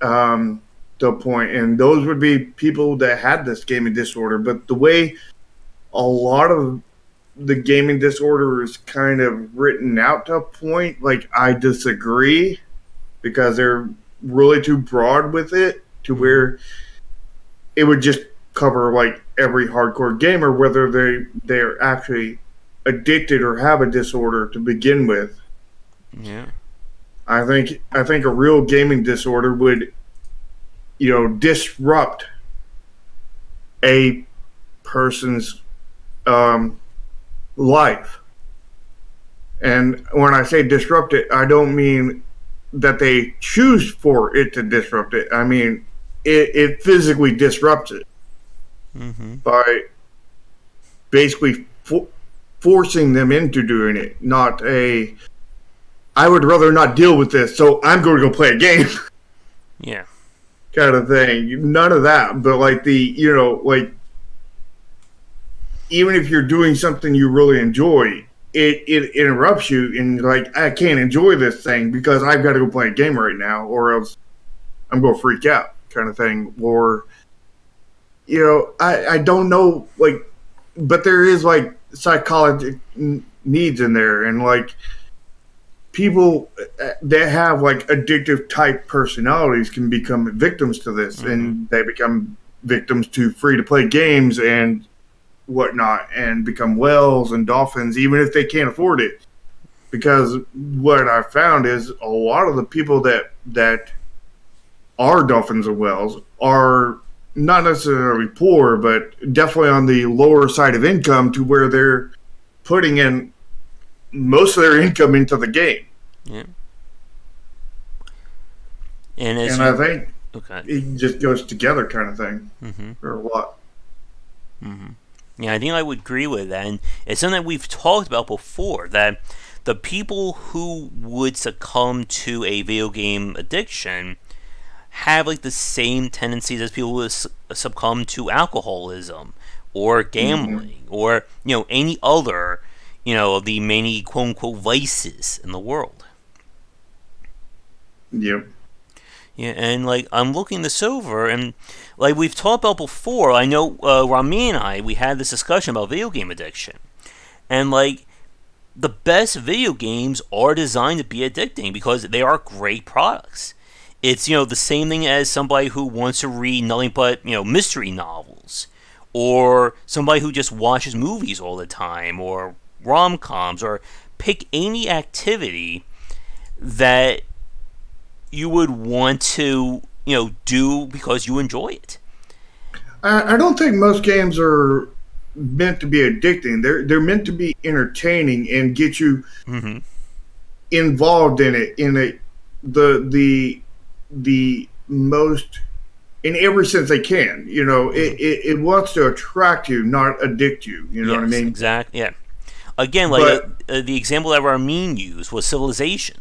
To a point, and those would be people that had this gaming disorder. But the way a lot of the gaming disorder is kind of written out to a point, like, I disagree, because they're really too broad with it, to where it would just cover like every hardcore gamer, whether they're actually addicted or have a disorder to begin with. Yeah. I think a real gaming disorder would, disrupt a person's life. And when I say disrupt it, I don't mean that they choose for it to disrupt it. I mean, it physically disrupts it. Mm-hmm. By basically forcing them into doing it. I would rather not deal with this, so I'm going to go play a game. Yeah. Kind of thing. None of that. But like like, even if you're doing something you really enjoy, it interrupts you, and you're like, I can't enjoy this thing because I've got to go play a game right now, or else I'm going to freak out, kind of thing. Or, I don't know, like, but there is like psychological needs in there, and like, people that have like addictive type personalities can become victims to this. Mm-hmm. And they become victims to free to play games and whatnot, and become whales and dolphins, even if they can't afford it. Because what I found is a lot of the people that are dolphins and whales are not necessarily poor, but definitely on the lower side of income, to where they're putting in most of their income into the game. Yeah. And I think okay, it just goes together, kind of thing. Mm-hmm. Or what? Mm-hmm. Yeah, I think I would agree with that. And it's something that we've talked about before, that the people who would succumb to a video game addiction have like the same tendencies as people who succumb to alcoholism or gambling, mm-hmm. or any other of the many quote unquote vices in the world. Yep. Yeah, and like I'm looking this over, and like we've talked about before, I know Rami and we had this discussion about video game addiction, and like the best video games are designed to be addicting because they are great products. It's the same thing as somebody who wants to read nothing but mystery novels, or somebody who just watches movies all the time, or rom-coms, or pick any activity that you would want to do because you enjoy it. I don't think most games are meant to be addicting. They're meant to be entertaining and get you mm-hmm. involved in it the most, in every sense they can. Mm-hmm. It wants to attract you, not addict you. You know what I mean? Exactly. Yeah. Again, like the example that Ramin used was Civilization.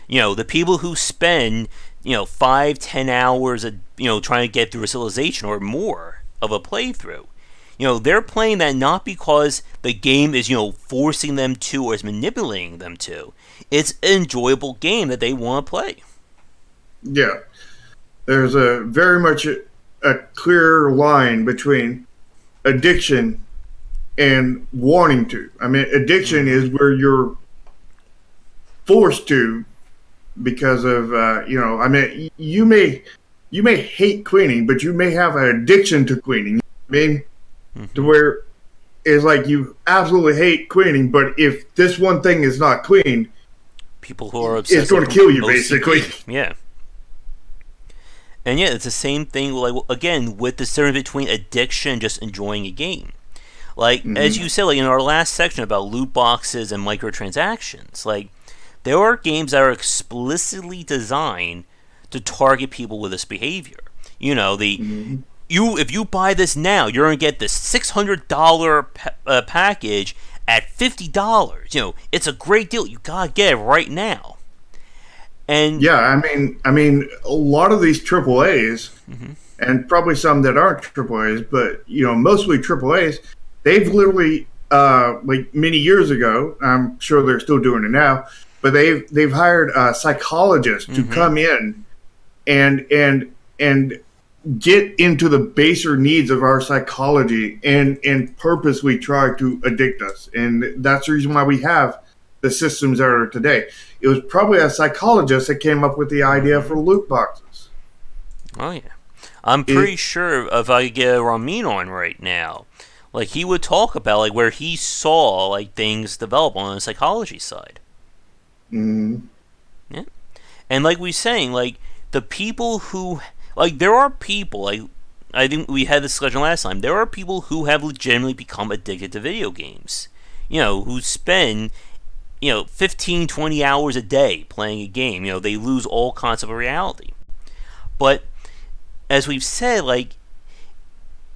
The people who spend 5-10 hours trying to get through a Civilization or more of a playthrough, they're playing that not because the game is forcing them to or is manipulating them to. It's an enjoyable game that they want to play. Yeah, there's a very much a clear line between addiction and wanting to. I mean, addiction is where you're forced to because of I mean, you may hate cleaning, but you may have an addiction to cleaning. I mean, to where it's like you absolutely hate cleaning, but if this one thing is not clean, people who are obsessed, it's going to kill you, basically. Yeah. And yeah, it's the same thing, like, again, with the difference between addiction and just enjoying a game. Like, as you said, like in our last section about loot boxes and microtransactions, like, there are games that are explicitly designed to target people with this behavior. You know, if you buy this now, you're going to get this $600 package at $50. You know, it's a great deal. You got to get it right now. And yeah, I mean, a lot of these AAAs, and probably some that aren't AAAs, but mostly AAAs, they've literally, like many years ago, I'm sure they're still doing it now, but they've hired psychologists to come in and get into the baser needs of our psychology and purposely try to addict us, and that's the reason why we have the systems that are today. It was probably a psychologist that came up with the idea for loot boxes. Oh yeah, I'm pretty sure if I get Ramin on right now, like he would talk about like where he saw like things develop on the psychology side. Yeah, and like we saying, like the people who like there are people like I think we had this discussion last time. There are people who have legitimately become addicted to video games. Who spend 15, 20 hours a day playing a game. They lose all concept of reality. But, as we've said, like,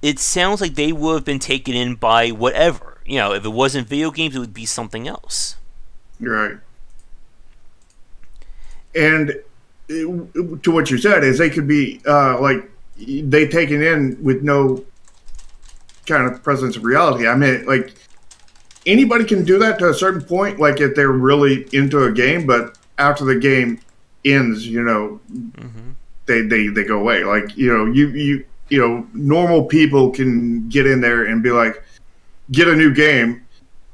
it sounds like they would have been taken in by whatever. If it wasn't video games, it would be something else. Right. And to what you said is they could be, they taken in with no kind of presence of reality. I mean, like, anybody can do that to a certain point, like if they're really into a game, but after the game ends, they go away. Like, normal people can get in there and be like, get a new game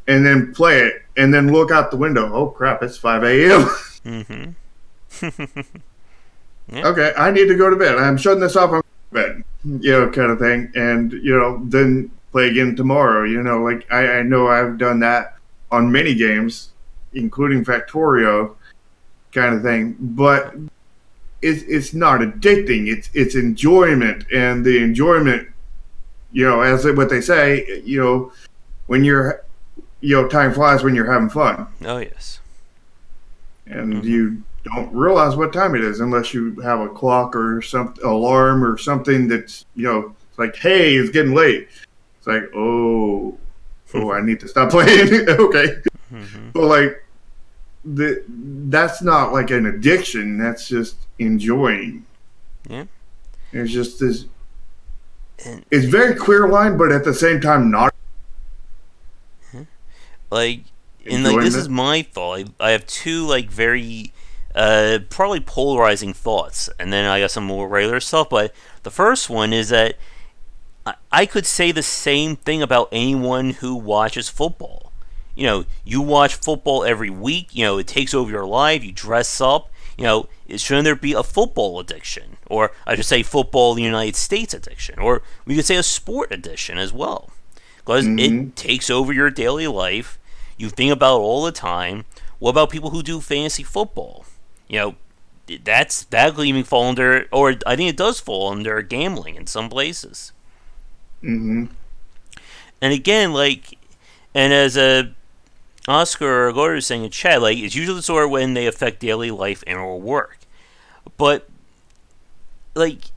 and then play it and then look out the window. Oh crap, it's 5 a.m. Yeah. Okay, I need to go to bed. I'm shutting this off. I'm going to bed, kind of thing. And, then play again tomorrow. Like I know I've done that on many games, including Factorio, kind of thing. But it's not addicting. It's enjoyment, and the enjoyment, as what they say, when you're, time flies when you're having fun. Oh yes. And you don't realize what time it is unless you have a clock or some alarm or something that's it's like, hey, it's getting late. It's like, oh, I need to stop playing. Okay. But like, that's not like an addiction. That's just enjoying. Yeah. It's just this. It's very clear line, but at the same time, not. Like, and like this is my thought. I have two like very, probably polarizing thoughts, and then I got some more regular stuff. But the first one is that I could say the same thing about anyone who watches football. You watch football every week. It takes over your life. You dress up. Shouldn't there be a football addiction? Or I should say football in the United States addiction. Or we could say a sport addiction as well. Because it takes over your daily life. You think about it all the time. What about people who do fantasy football? That could even fall under, or I think it does fall under gambling in some places. And again, like, and as Oscar Gordon was saying in chat, like, it's usually the sort when they affect daily life and or work. But, like,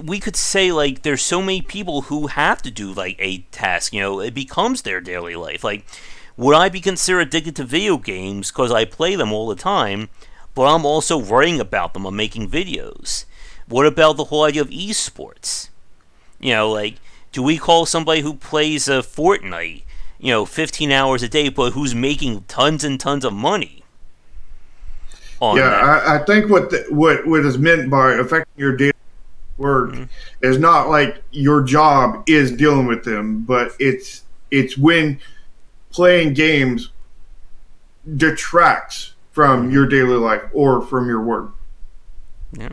we could say, like, there's so many people who have to do, like, a task, it becomes their daily life. Like, would I be considered addicted to video games because I play them all the time, but I'm also writing about them, I'm making videos? What about the whole idea of esports? Like, do we call somebody who plays Fortnite, 15 hours a day, but who's making tons and tons of money? I think what is meant by affecting your daily work is not like your job is dealing with them, but it's It's when playing games detracts from your daily life or from your work. Yeah.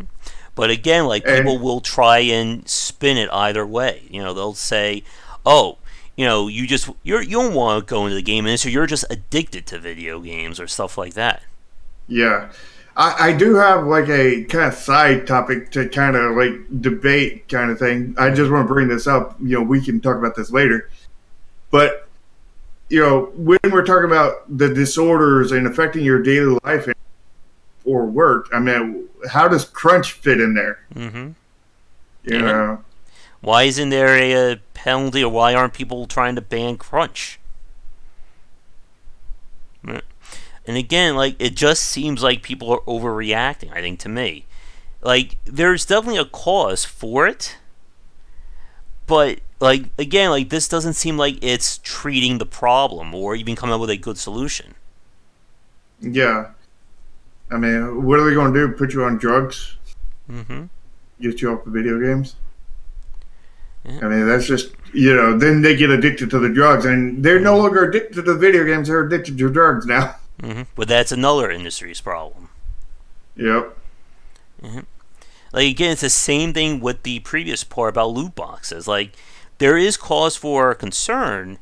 But again, like people And will try and spin it either way. They'll say, "Oh, you don't want to go into the game industry. You're just addicted to video games or stuff like that." yeah, I do have like a kind of side topic to kind of like debate kind of thing. I just want to bring this up. We can talk about this later. But, when we're talking about the disorders and affecting your daily life or work, I mean, how does crunch fit in there? Mm-hmm. You know? Why isn't there a penalty, or why aren't people trying to ban crunch? And again, like, it just seems like people are overreacting, I think, to me. Like, there's definitely a cause for it, but, like, again, like, this doesn't seem like it's treating the problem or even coming up with a good solution. Yeah. I mean, what are they going to do? Put you on drugs? Mm-hmm. Get you off of video games? Yeah. I mean, that's just, then they get addicted to the drugs, and they're no longer addicted to the video games, they're addicted to drugs now. Mm-hmm. But that's another industry's problem. Yep. Mm-hmm. Like, again, it's the same thing with the previous part about loot boxes. Like, there is cause for concern,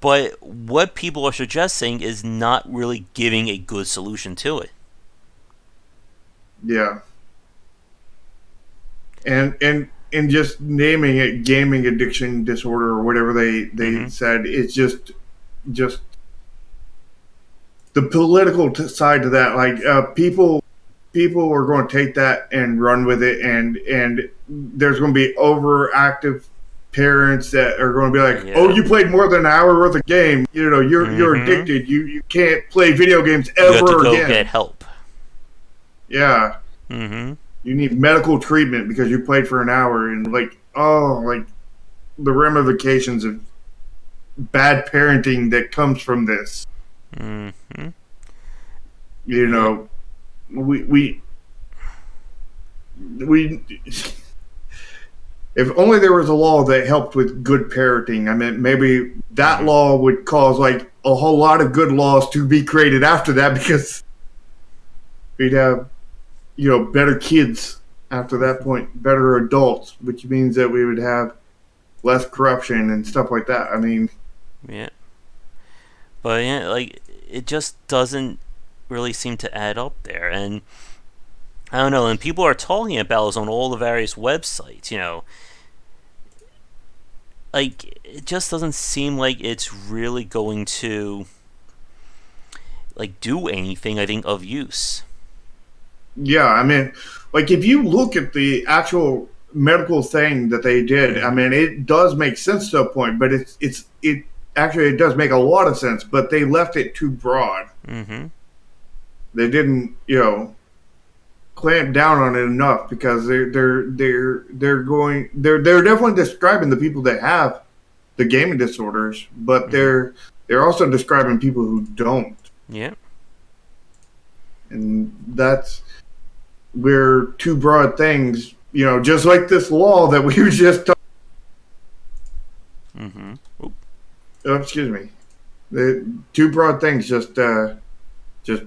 but what people are suggesting is not really giving a good solution to it. Yeah. And just naming it gaming addiction disorder or whatever they said, it's just the political side to that. Like people are going to take that and run with it, and there's going to be overactive parents that are going to be like, "Oh, you played more than an hour worth of game. You're addicted. You can't play video games ever again. You have to go again. Get help." Yeah. Mm-hmm. You need medical treatment because you played for an hour, and like the ramifications of bad parenting that comes from this. Mm-hmm. We if only there was a law that helped with good parenting. I mean, maybe that law would cause like a whole lot of good laws to be created after that, because we'd have better kids after that point, better adults, which means that we would have less corruption and stuff like that. I mean, yeah, but yeah, like, it just doesn't really seem to add up there, and I don't know. And people are talking about this on all the various websites. Like, it just doesn't seem like it's really going to like do anything, I think, of use. Yeah, I mean, like if you look at the actual medical thing that they did, I mean, it does make sense to a point, but it actually it does make a lot of sense, but they left it too broad. Mm-hmm. They didn't, clamp down on it enough, because they're definitely describing the people that have the gaming disorders, but they're also describing people who don't. Yeah. And that's where two broad things, just like this law that we were just talking. Mm-hmm. Oh, excuse me. The two broad things just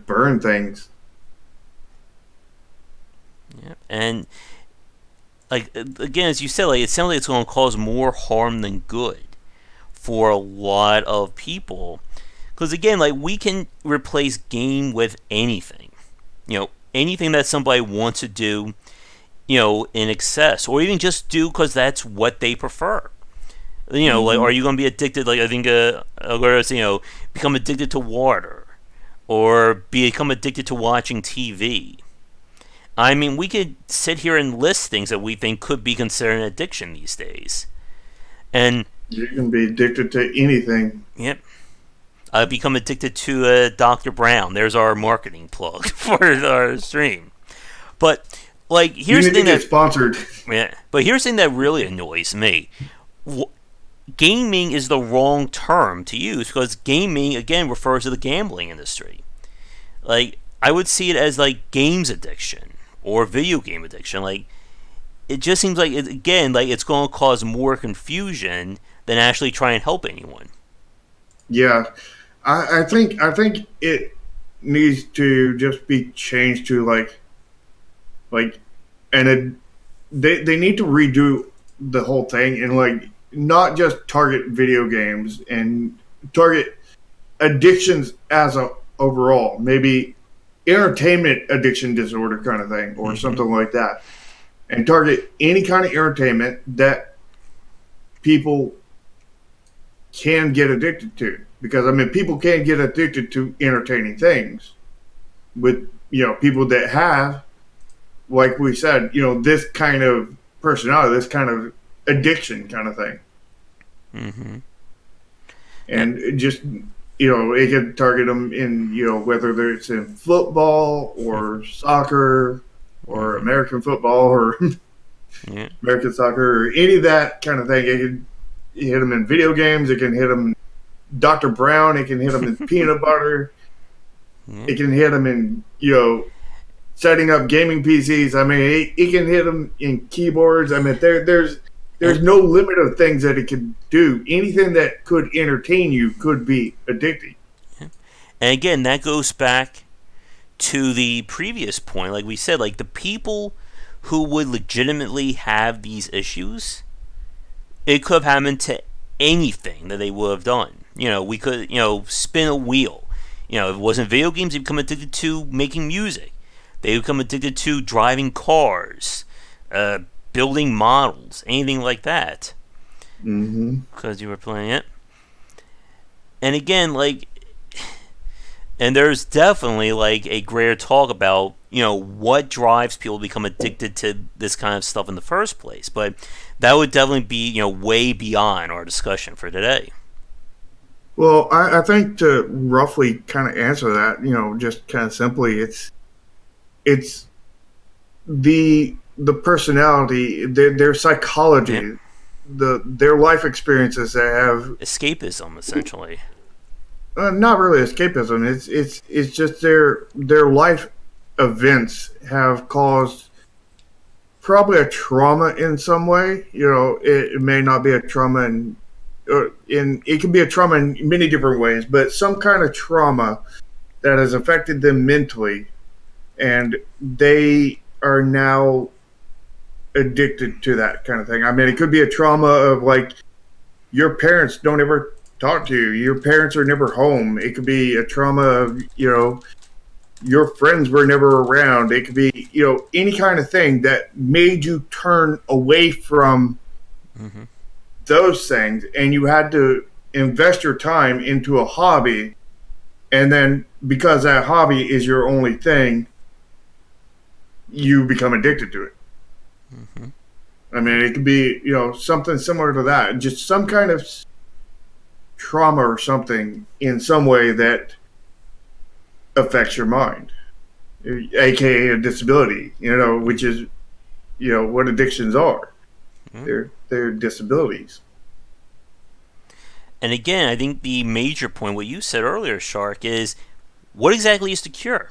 burn things. Yeah. And like, again, as you said, like, it sounds like it's going to cause more harm than good for a lot of people. Because again, like, we can replace game with anything. Anything that somebody wants to do, in excess, or even just do because that's what they prefer. Like, are you going to be addicted? Like, I think, become addicted to water, or become addicted to watching TV. I mean, we could sit here and list things that we think could be considered an addiction these days. And you can be addicted to anything. Yep. I've become addicted to Dr. Brown. There's our marketing plug for our stream. But, like, here's the thing that sponsored. Yeah, but here's the thing that really annoys me. Gaming is the wrong term to use, because gaming, again, refers to the gambling industry. Like, I would see it as like games addiction or video game addiction. Like, it just seems like it's going to cause more confusion than actually try and help anyone. Yeah, I think it needs to just be changed to like and they need to redo the whole thing and like not just target video games and target addictions as a overall, maybe entertainment addiction disorder kind of thing or Hmm. something like that, and target any kind of entertainment that people can get addicted to, because I mean people can get addicted to entertaining things with people that have, like we said, this kind of personality, this kind of addiction kind of thing. Hmm. And it just it can target them in whether it's in football or soccer or Hmm. American football or Yeah. American soccer or any of that kind of thing. It can hit them in video games. It can hit them Dr. Brown. It can hit them in peanut butter. Yeah. It can hit them in setting up gaming PCs. I mean, it can hit them in keyboards. I mean, And there's no limit of things that it can do. Anything that could entertain you could be addicting. and again, that goes back to the previous point. Like we said, like the people who would legitimately have these issues, it could have happened to anything that they would have done. We could, spin a wheel. If it wasn't video games, they become addicted to making music. They become addicted to driving cars, uh, building models, anything like that, Mm-hmm. because you were playing it. And again, like, and there's definitely like a greater talk about what drives people to become addicted to this kind of stuff in the first place. But that would definitely be way beyond our discussion for today. Well, I think to roughly kind of answer that, just kind of simply, it's the personality, their Yeah. psychology, their life experiences that have Escapism, essentially. not really escapism. It's just their life events have caused probably a trauma in some way. It may not be a trauma in it can be a trauma in many different ways, but some kind of trauma that has affected them mentally, and they are now addicted to that kind of thing. I mean, it could be a trauma of like your parents don't ever talk to you, your parents are never home. It could be a trauma of your friends were never around. It could be any kind of thing that made you turn away from Hmm. those things, and you had to invest your time into a hobby, and then because that hobby is your only thing, you become addicted to it. Hmm. I mean, it could be something similar to that, just some kind of trauma or something in some way that affects your mind, aka a disability. Which is what addictions are. Yeah. They're disabilities. And again, I think the major point, what you said earlier, Shark, is what exactly is the cure?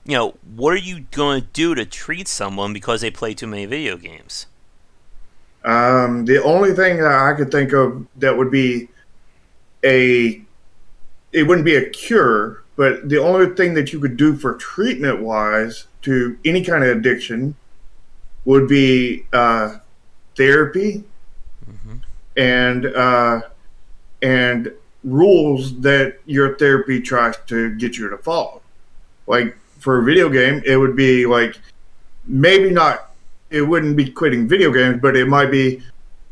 What are you going to do to treat someone because they play too many video games? The only thing that I could think of that would be a it wouldn't be a cure, but the only thing that you could do for treatment wise to any kind of addiction would be therapy Hmm. and and rules that your therapy tries to get you to follow. Like for a video game, it would be like maybe not. It wouldn't be quitting video games, but it might be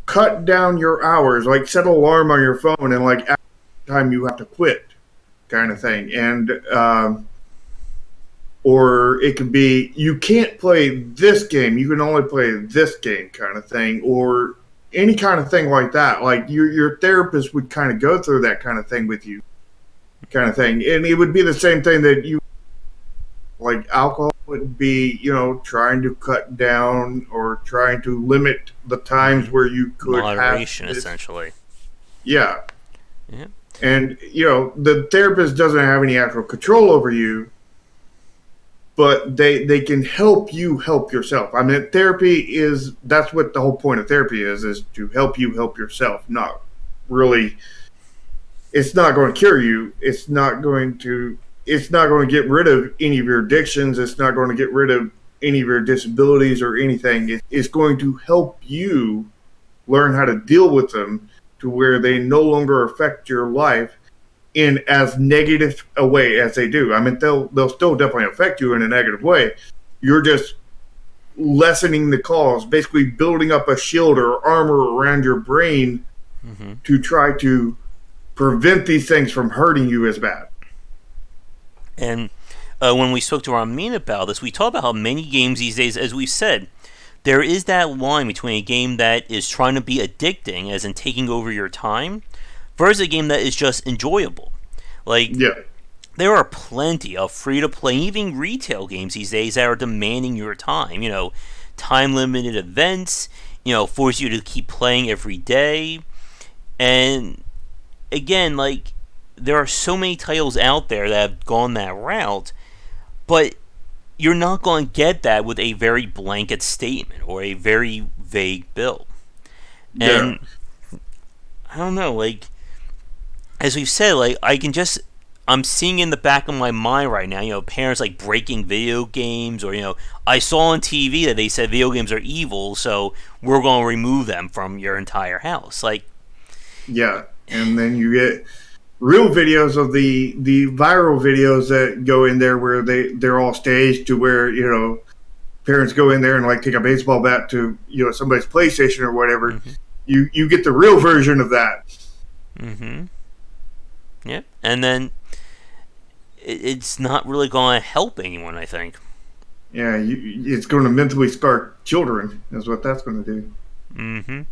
cut down your hours. Like set an alarm on your phone and like at the time you have to quit, kind of thing. And or it could be you can't play this game, you can only play this game, kind of thing, or any kind of thing like that. Like your therapist would kind of go through that kind of thing with you, kind of thing, and it would be the same thing that you like alcohol would be, trying to cut down or trying to limit the times Hmm. where you could have Moderation, this. essentially. Yeah, Yeah. and the therapist doesn't have any actual control over you, but they can help you help yourself. I mean, therapy is that's what the whole point of therapy is to help you help yourself, not really it's not going to cure you. It's not going to get rid of any of your addictions. It's not going to get rid of any of your disabilities or anything. It's going to help you learn how to deal with them to where they no longer affect your life in as negative a way as they do. I mean, they'll still definitely affect you in a negative way. You're just lessening the cause, basically building up a shield or armor around your brain to try to prevent these things from hurting you as bad. And when we spoke to Ramin about this, we talked about how many games these days, as we said, there is that line between a game that is trying to be addicting, as in taking over your time, versus a game that is just enjoyable. Like, there are plenty of free-to-play, even retail games these days that are demanding your time. You know, time-limited events, force you to keep playing every day. And, again, like, there are so many titles out there that have gone that route, but you're not going to get that with a very blanket statement or a very vague bill. And I don't know, like, as we've said, like, I'm seeing in the back of my mind right now, parents like breaking video games, or, I saw on TV that they said video games are evil, so we're going to remove them from your entire house. Like, yeah, and then you get real videos of the viral videos that go in there where they're all staged to where parents go in there and like take a baseball bat to somebody's PlayStation or whatever. You get the real version of that. Yeah, and then it's not really going to help anyone, I think. Yeah, it's going to mentally scar children. Is what that's going to do.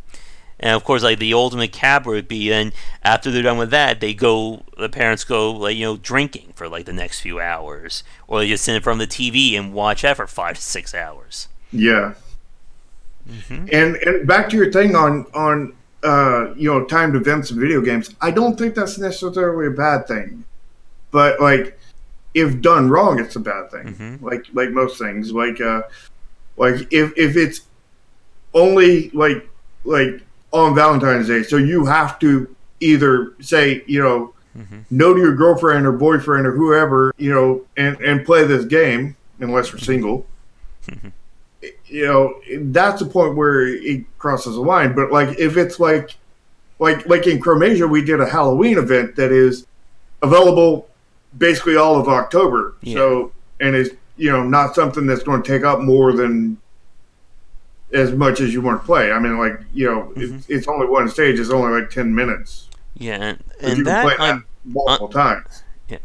And of course, like, the ultimate cap would be then after they're done with that, the parents go, like, drinking for like the next few hours, or they just sit in front of the TV and watch that for 5 to 6 hours. Yeah. And back to your thing on timed events in video games, I don't think that's necessarily a bad thing, but like if done wrong, it's a bad thing. Like most things, like if it's only like on Valentine's Day, so you have to either say no to your girlfriend or boyfriend or whoever and play this game unless you're single. That's the point where it crosses the line. But like if it's like in Chromasia, we did a Halloween event that is available basically all of October. So, and it's not something that's going to take up more than as much as you want to play. I mean, like, it's only one stage. It's only like 10 minutes. Yeah, and you that can play multiple times. Yeah,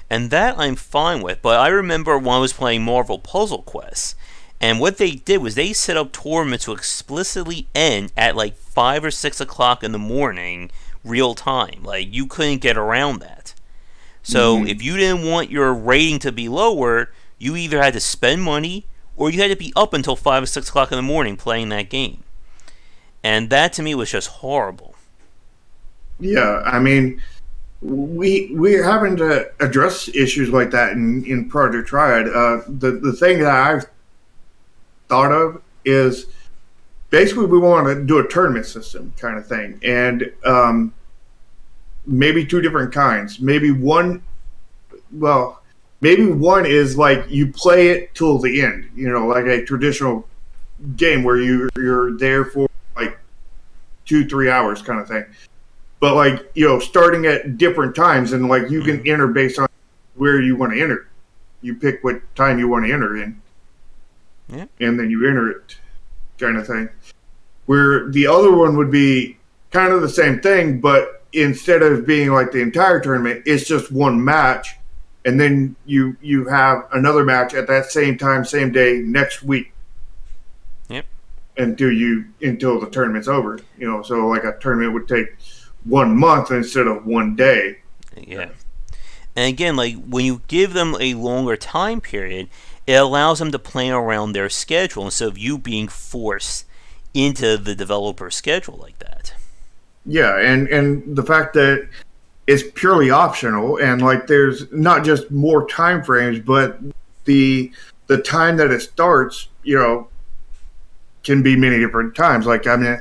and that I'm fine with. But I remember when I was playing Marvel Puzzle Quest, and what they did was they set up tournaments to explicitly end at like 5 or 6 o'clock in the morning, real time. Like, you couldn't get around that. So if you didn't want your rating to be lower, you either had to spend money or you had to be up until 5 or 6 o'clock in the morning playing that game. And that to me was just horrible. Yeah, I mean, we're having to address issues like that in Project Triad. The thing that I've thought of is basically we want to do a tournament system kind of thing. And maybe two different kinds. Maybe one is like you play it till the end, like a traditional game where you're there for like 2-3 hours kind of thing. But like, starting at different times, and like you can enter based on where you want to enter. You pick what time you want to enter in. Yeah. And then you enter it kind of thing. Where the other one would be kind of the same thing, but instead of being like the entire tournament, it's just one match, and then you have another match at that same time, same day next week. Yep. Until the tournament's over. So like a tournament would take 1 month instead of 1 day. Yeah. And again, like when you give them a longer time period, it allows them to plan around their schedule instead of you being forced into the developer's schedule like that. Yeah, and the fact that it's purely optional, and like there's not just more time frames, but the time that it starts, can be many different times. Like, I mean,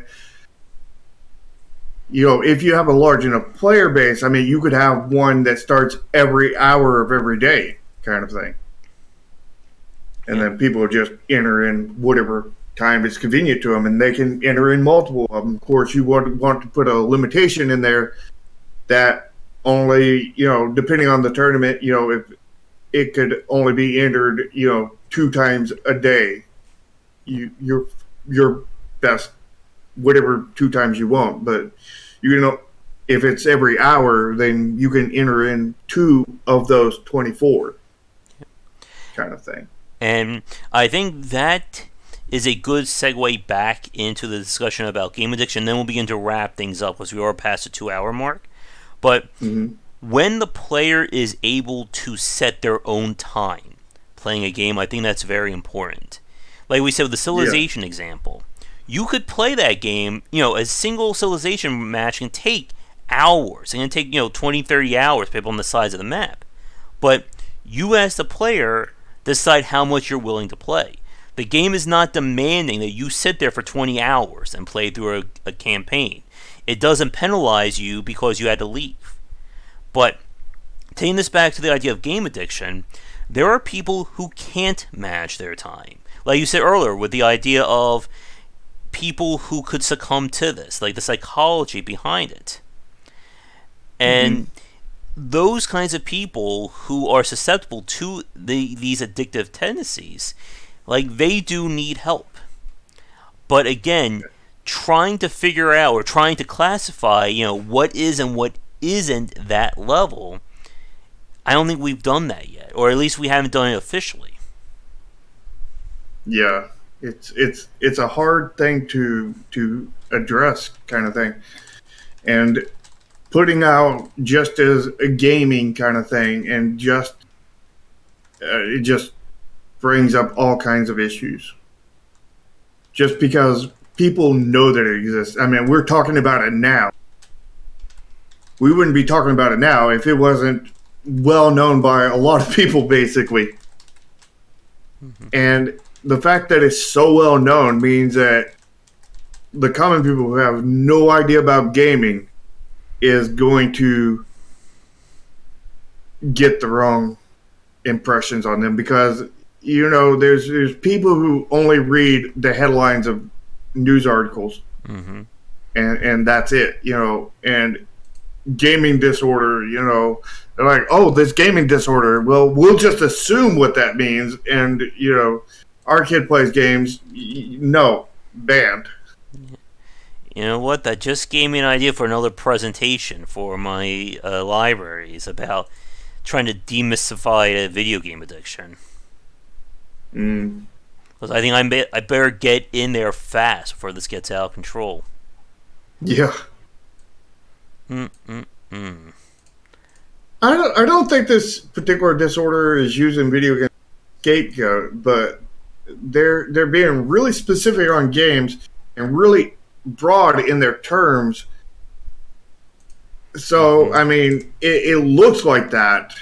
if you have a large enough player base, I mean, you could have one that starts every hour of every day, kind of thing. And then people just enter in whatever time is convenient to them, and they can enter in multiple of them. Of course, you want to put a limitation in there that only, depending on the tournament, if it could only be entered, 2 times a day. Your best, whatever 2 times you want, but if it's every hour, then you can enter in 2 of those 24, kind of thing. And I think that is a good segue back into the discussion about game addiction. Then we'll begin to wrap things up because we are past the 2-hour mark. But when the player is able to set their own time playing a game, I think that's very important. Like we said with the Civilization example, you could play that game, a single Civilization match can take hours. It can take, 20, 30 hours, depending on the size of the map. But you as the player decide how much you're willing to play. The game is not demanding that you sit there for 20 hours and play through a campaign. It doesn't penalize you because you had to leave. But taking this back to the idea of game addiction, there are people who can't manage their time. Like you said earlier, with the idea of people who could succumb to this, like the psychology behind it. And those kinds of people who are susceptible to these addictive tendencies, like they do need help. But again, trying to figure out or trying to classify, what is and what isn't that level, I don't think we've done that yet, or at least we haven't done it officially. Yeah, it's a hard thing to address, kind of thing, and putting out just as a gaming kind of thing, and it just brings up all kinds of issues. Just because people know that it exists. I mean, we're talking about it now. We wouldn't be talking about it now if it wasn't well known by a lot of people, basically. And the fact that it's so well known means that the common people who have no idea about gaming is going to get the wrong impressions on them, because there's people who only read the headlines of news articles, and that's it, and gaming disorder, they're like, oh, this gaming disorder, well, we'll just assume what that means, and our kid plays games, no, banned. You know what? That just gave me an idea for another presentation for my libraries about trying to demystify video game addiction. Because I think I better get in there fast before this gets out of control. Yeah. I don't think this particular disorder is using video game scapegoat, but they're being really specific on games and really broad in their terms. So, I mean, it looks like that,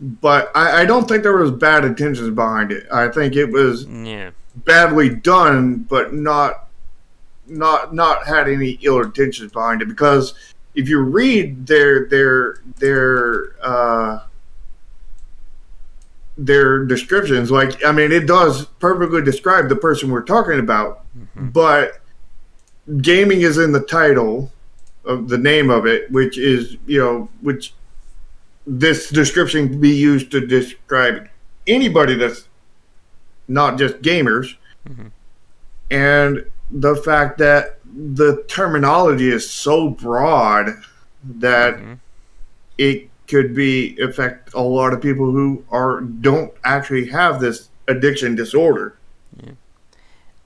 but I don't think there was bad intentions behind it. I think it was badly done, but not had any ill intentions behind it. Because if you read their descriptions, like, I mean, it does perfectly describe the person we're talking about, but gaming is in the title of the name of it, which is, which this description can be used to describe anybody that's not just gamers. And the fact that the terminology is so broad that it could affect a lot of people who don't actually have this addiction disorder.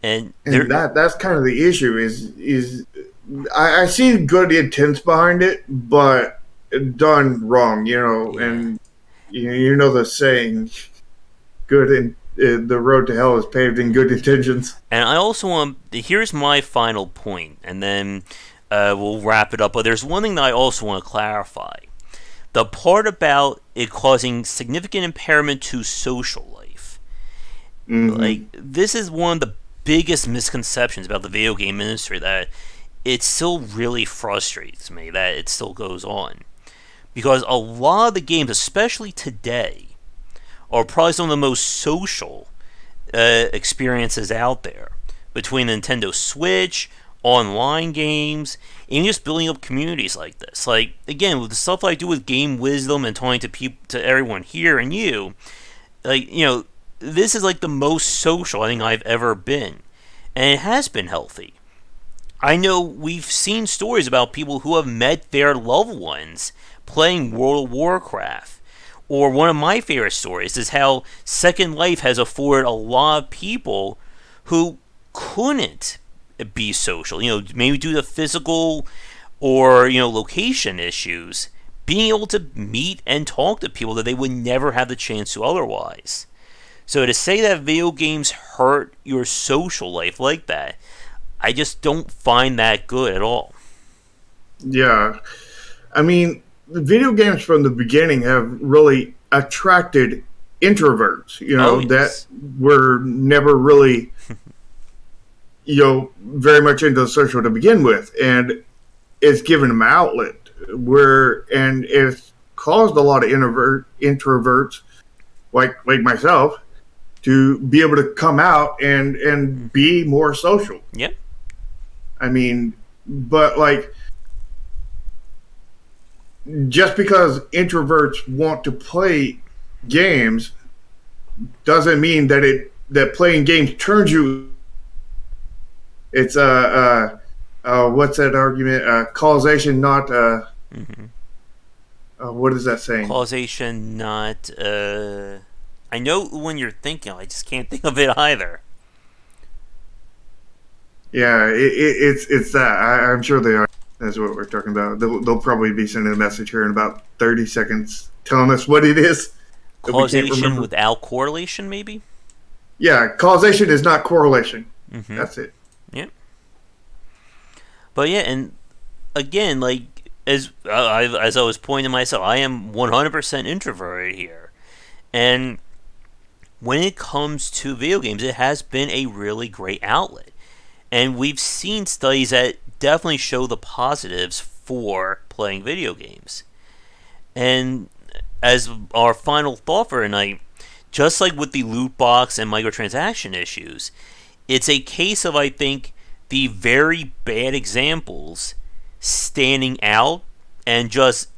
And that's kind of the issue is I see good intents behind it, but done wrong, and the saying, the road to hell is paved in good intentions. And I also here's my final point, and then we'll wrap it up. But there's one thing that I also want to clarify. The part about it causing significant impairment to social life. Like, this is one of the biggest misconceptions about the video game industry, that it still really frustrates me that it still goes on. Because a lot of the games, especially today, are probably some of the most social experiences out there. Between the Nintendo Switch, online games, and just building up communities like this. Like, again, with the stuff I do with Game Wisdom and talking to people, to everyone here and you, like, this is like the most social I think I've ever been. And it has been healthy. I know we've seen stories about people who have met their loved ones playing World of Warcraft. Or one of my favorite stories is how Second Life has afforded a lot of people who couldn't be social, maybe due to physical or, location issues, being able to meet and talk to people that they would never have the chance to otherwise. So to say that video games hurt your social life like that, I just don't find that good at all. Yeah. I mean, the video games from the beginning have really attracted introverts, that were never really, very much into social to begin with. And it's given them an outlet and it's caused a lot of introverts like myself to be able to come out and be more social. Yep. I mean, but like, just because introverts want to play games doesn't mean that playing games turns you. It's what's that argument? Causation, not. What is that saying? Causation, not. I know when you're thinking, I just can't think of it either. Yeah, it's that. I'm sure they are. That's what we're talking about. They'll probably be sending a message here in about 30 seconds telling us what it is. Causation without correlation, maybe? Yeah, causation is not correlation. Mm-hmm. That's it. Yeah. But yeah, and again, like, as I was pointing to myself, I am 100% introverted here. And when it comes to video games, it has been a really great outlet. And we've seen studies that definitely show the positives for playing video games. And as our final thought for tonight, just like with the loot box and microtransaction issues, it's a case of, I think, the very bad examples standing out and just,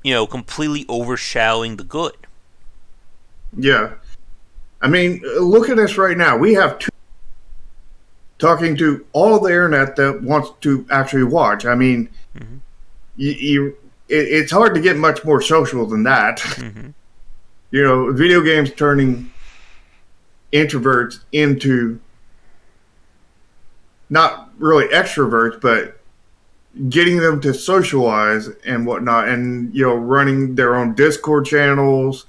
completely overshadowing the good. Yeah. I mean, look at us right now. We have two talking to all of the internet that wants to actually watch. I mean, it's hard to get much more social than that. Mm-hmm. Video games turning introverts into not really extroverts, but getting them to socialize and whatnot, and running their own Discord channels,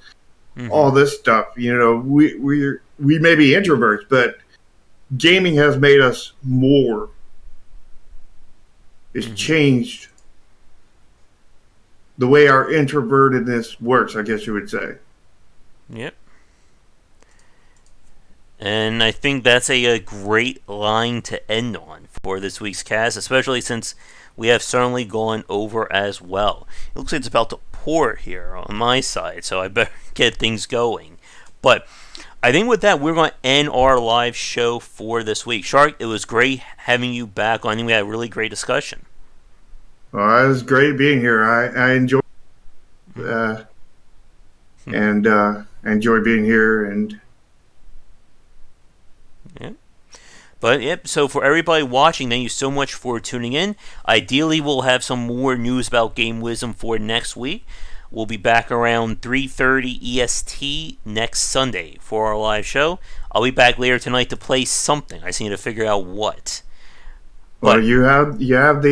all this stuff. We may be introverts, but gaming has made us more. It's changed the way our introvertedness works, I guess you would say. Yep. And I think that's a great line to end on for this week's cast, especially since we have certainly gone over as well. It looks like it's about to pour here on my side, so I better get things going. But I think with that, we're going to end our live show for this week. Shark, it was great having you back on. I think we had a really great discussion. Well, it was great being here. I enjoy and enjoy being here. And yeah. But yep, so for everybody watching, thank you so much for tuning in. Ideally, we'll have some more news about Game Wisdom for next week. We'll be back around 3:30 EST next Sunday for our live show. I'll be back later tonight to play something. I just need to figure out what. Well, you have the